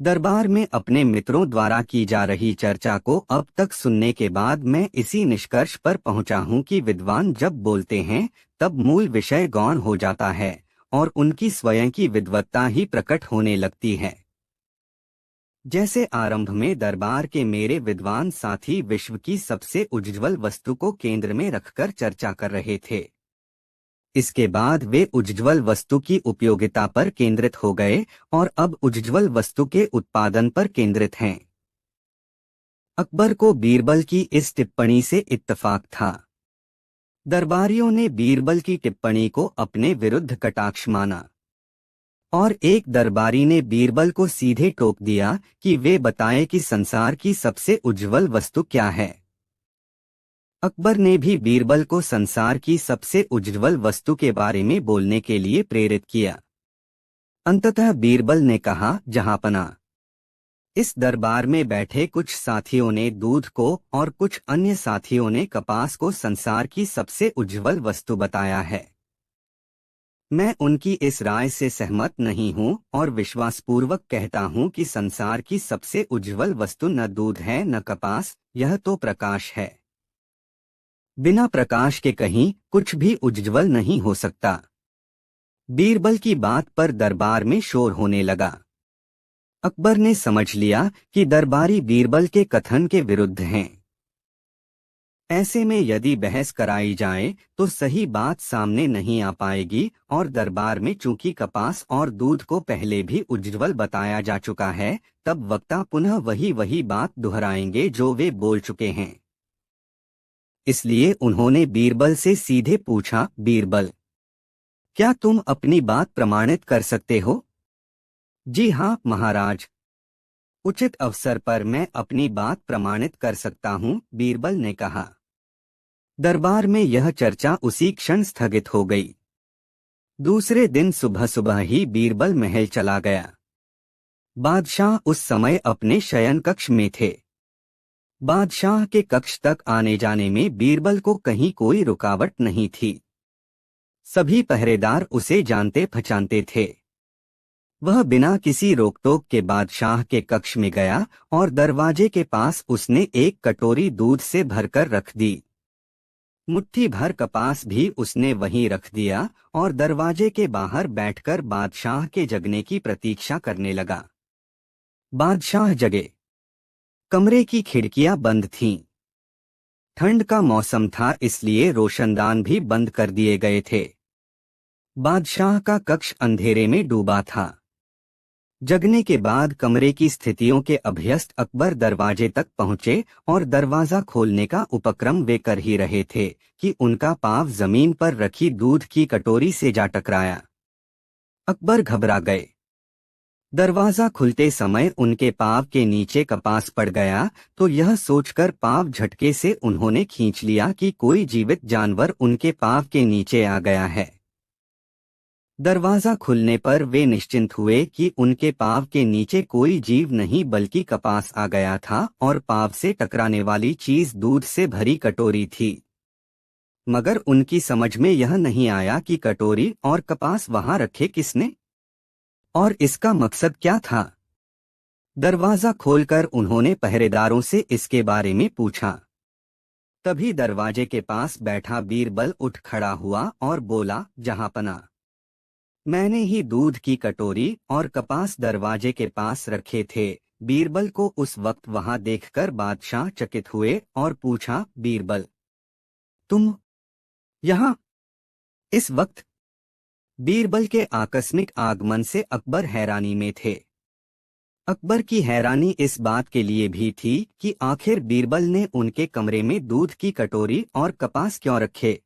Speaker 1: दरबार में अपने मित्रों द्वारा की जा रही चर्चा को अब तक सुनने के बाद मैं इसी निष्कर्ष पर पहुंचा हूं कि विद्वान जब बोलते हैं तब मूल विषय गौण हो जाता है और उनकी स्वयं की विद्वत्ता ही प्रकट होने लगती है। जैसे आरंभ में दरबार के मेरे विद्वान साथी विश्व की सबसे उज्ज्वल वस्तु को केंद्र में रखकर चर्चा कर रहे थे। इसके बाद वे उज्ज्वल वस्तु की उपयोगिता पर केंद्रित हो गए और अब उज्ज्वल वस्तु के उत्पादन पर केंद्रित हैं। अकबर को बीरबल की इस टिप्पणी से इत्तेफाक था। दरबारियों ने बीरबल की टिप्पणी को अपने विरुद्ध कटाक्ष माना और एक दरबारी ने बीरबल को सीधे टोक दिया कि वे बताएं कि संसार की सबसे उज्ज्वल वस्तु क्या है। अकबर ने भी बीरबल को संसार की सबसे उज्ज्वल वस्तु के बारे में बोलने के लिए प्रेरित किया। अंततः बीरबल ने कहा, जहांपनाह, इस दरबार में बैठे कुछ साथियों ने दूध को और कुछ अन्य साथियों ने कपास को संसार की सबसे उज्ज्वल वस्तु बताया है। मैं उनकी इस राय से सहमत नहीं हूं और विश्वासपूर्वक कहता हूं कि संसार की सबसे उज्ज्वल वस्तु न दूध है न कपास, यह तो प्रकाश है। बिना प्रकाश के कहीं कुछ भी उज्ज्वल नहीं हो सकता। बीरबल की बात पर दरबार में शोर होने लगा। अकबर ने समझ लिया कि दरबारी बीरबल के कथन के विरुद्ध हैं। ऐसे में यदि बहस कराई जाए तो सही बात सामने नहीं आ पाएगी और दरबार में चूंकि कपास और दूध को पहले भी उज्ज्वल बताया जा चुका है, तब वक्ता पुनः वही बात दोहराएंगे जो वे बोल चुके हैं। इसलिए उन्होंने बीरबल से सीधे पूछा, बीरबल, क्या तुम अपनी बात प्रमाणित कर सकते हो? जी हाँ महाराज, उचित अवसर पर मैं अपनी बात प्रमाणित कर सकता हूँ, बीरबल ने कहा। दरबार में यह चर्चा उसी क्षण स्थगित हो गई। दूसरे दिन सुबह सुबह ही बीरबल महल चला गया। बादशाह उस समय अपने शयन कक्ष में थे। बादशाह के कक्ष तक आने जाने में बीरबल को कहीं कोई रुकावट नहीं थी। सभी पहरेदार उसे जानते पहचानते थे। वह बिना किसी रोकटोक के बादशाह के कक्ष में गया और दरवाजे के पास उसने एक कटोरी दूध से भरकर रख दी। मुट्ठी भर कपास भी उसने वहीं रख दिया और दरवाजे के बाहर बैठकर बादशाह के जगने की प्रतीक्षा करने लगा। बादशाह जगे। कमरे की खिड़कियां बंद थीं। ठंड का मौसम था, इसलिए रोशनदान भी बंद कर दिए गए थे। बादशाह का कक्ष अंधेरे में डूबा था। जगने के बाद कमरे की स्थितियों के अभ्यस्त अकबर दरवाजे तक पहुंचे और दरवाजा खोलने का उपक्रम वे कर ही रहे थे कि उनका पांव जमीन पर रखी दूध की कटोरी से जा टकराया। अकबर घबरा गए। दरवाजा खुलते समय उनके पांव के नीचे कपास पड़ गया, तो यह सोचकर पांव झटके से उन्होंने खींच लिया कि कोई जीवित जानवर उनके पांव के नीचे आ गया है। दरवाजा खुलने पर वे निश्चिंत हुए कि उनके पांव के नीचे कोई जीव नहीं बल्कि कपास आ गया था और पांव से टकराने वाली चीज दूध से भरी कटोरी थी। मगर उनकी समझ में यह नहीं आया कि कटोरी और कपास वहां रखे किसने और इसका मकसद क्या था। दरवाजा खोलकर उन्होंने पहरेदारों से इसके बारे में पूछा। तभी दरवाजे के पास बैठा बीरबल उठ खड़ा हुआ और बोला, जहांपना, मैंने ही दूध की कटोरी और कपास दरवाजे के पास रखे थे। बीरबल को उस वक्त वहां देखकर बादशाह चकित हुए और पूछा, बीरबल, तुम यहाँ इस वक्त? बीरबल के आकस्मिक आगमन से अकबर हैरानी में थे। अकबर की हैरानी इस बात के लिए भी थी कि आखिर बीरबल ने उनके कमरे में दूध की कटोरी और कपास क्यों रखे।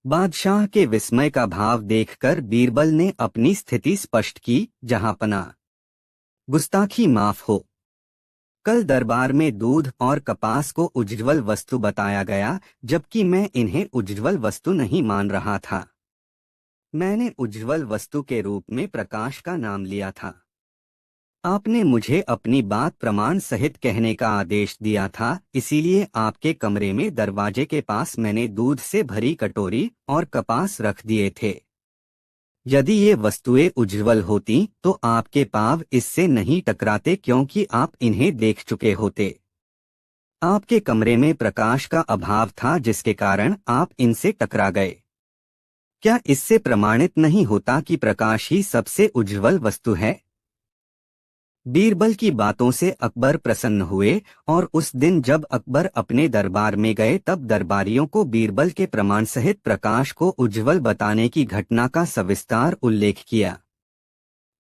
Speaker 1: बादशाह के विस्मय का भाव देखकर बीरबल ने अपनी स्थिति स्पष्ट की, जहांपना, गुस्ताखी माफ हो। कल दरबार में दूध और कपास को उज्ज्वल वस्तु बताया गया, जबकि मैं इन्हें उज्ज्वल वस्तु नहीं मान रहा था। मैंने उज्ज्वल वस्तु के रूप में प्रकाश का नाम लिया था। आपने मुझे अपनी बात प्रमाण सहित कहने का आदेश दिया था, इसीलिए आपके कमरे में दरवाजे के पास मैंने दूध से भरी कटोरी और कपास रख दिए थे। यदि ये वस्तुएं उज्ज्वल होती तो आपके पांव इससे नहीं टकराते, क्योंकि आप इन्हें देख चुके होते। आपके कमरे में प्रकाश का अभाव था, जिसके कारण आप इनसे टकरा गए। क्या इससे प्रमाणित नहीं होता कि प्रकाश ही सबसे उज्ज्वल वस्तु है? बीरबल की बातों से अकबर प्रसन्न हुए और उस दिन जब अकबर अपने दरबार में गए तब दरबारियों को बीरबल के प्रमाण सहित प्रकाश को उज्ज्वल बताने की घटना का सविस्तार उल्लेख किया।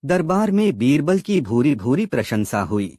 Speaker 1: दरबार में बीरबल की भूरी भूरी प्रशंसा हुई।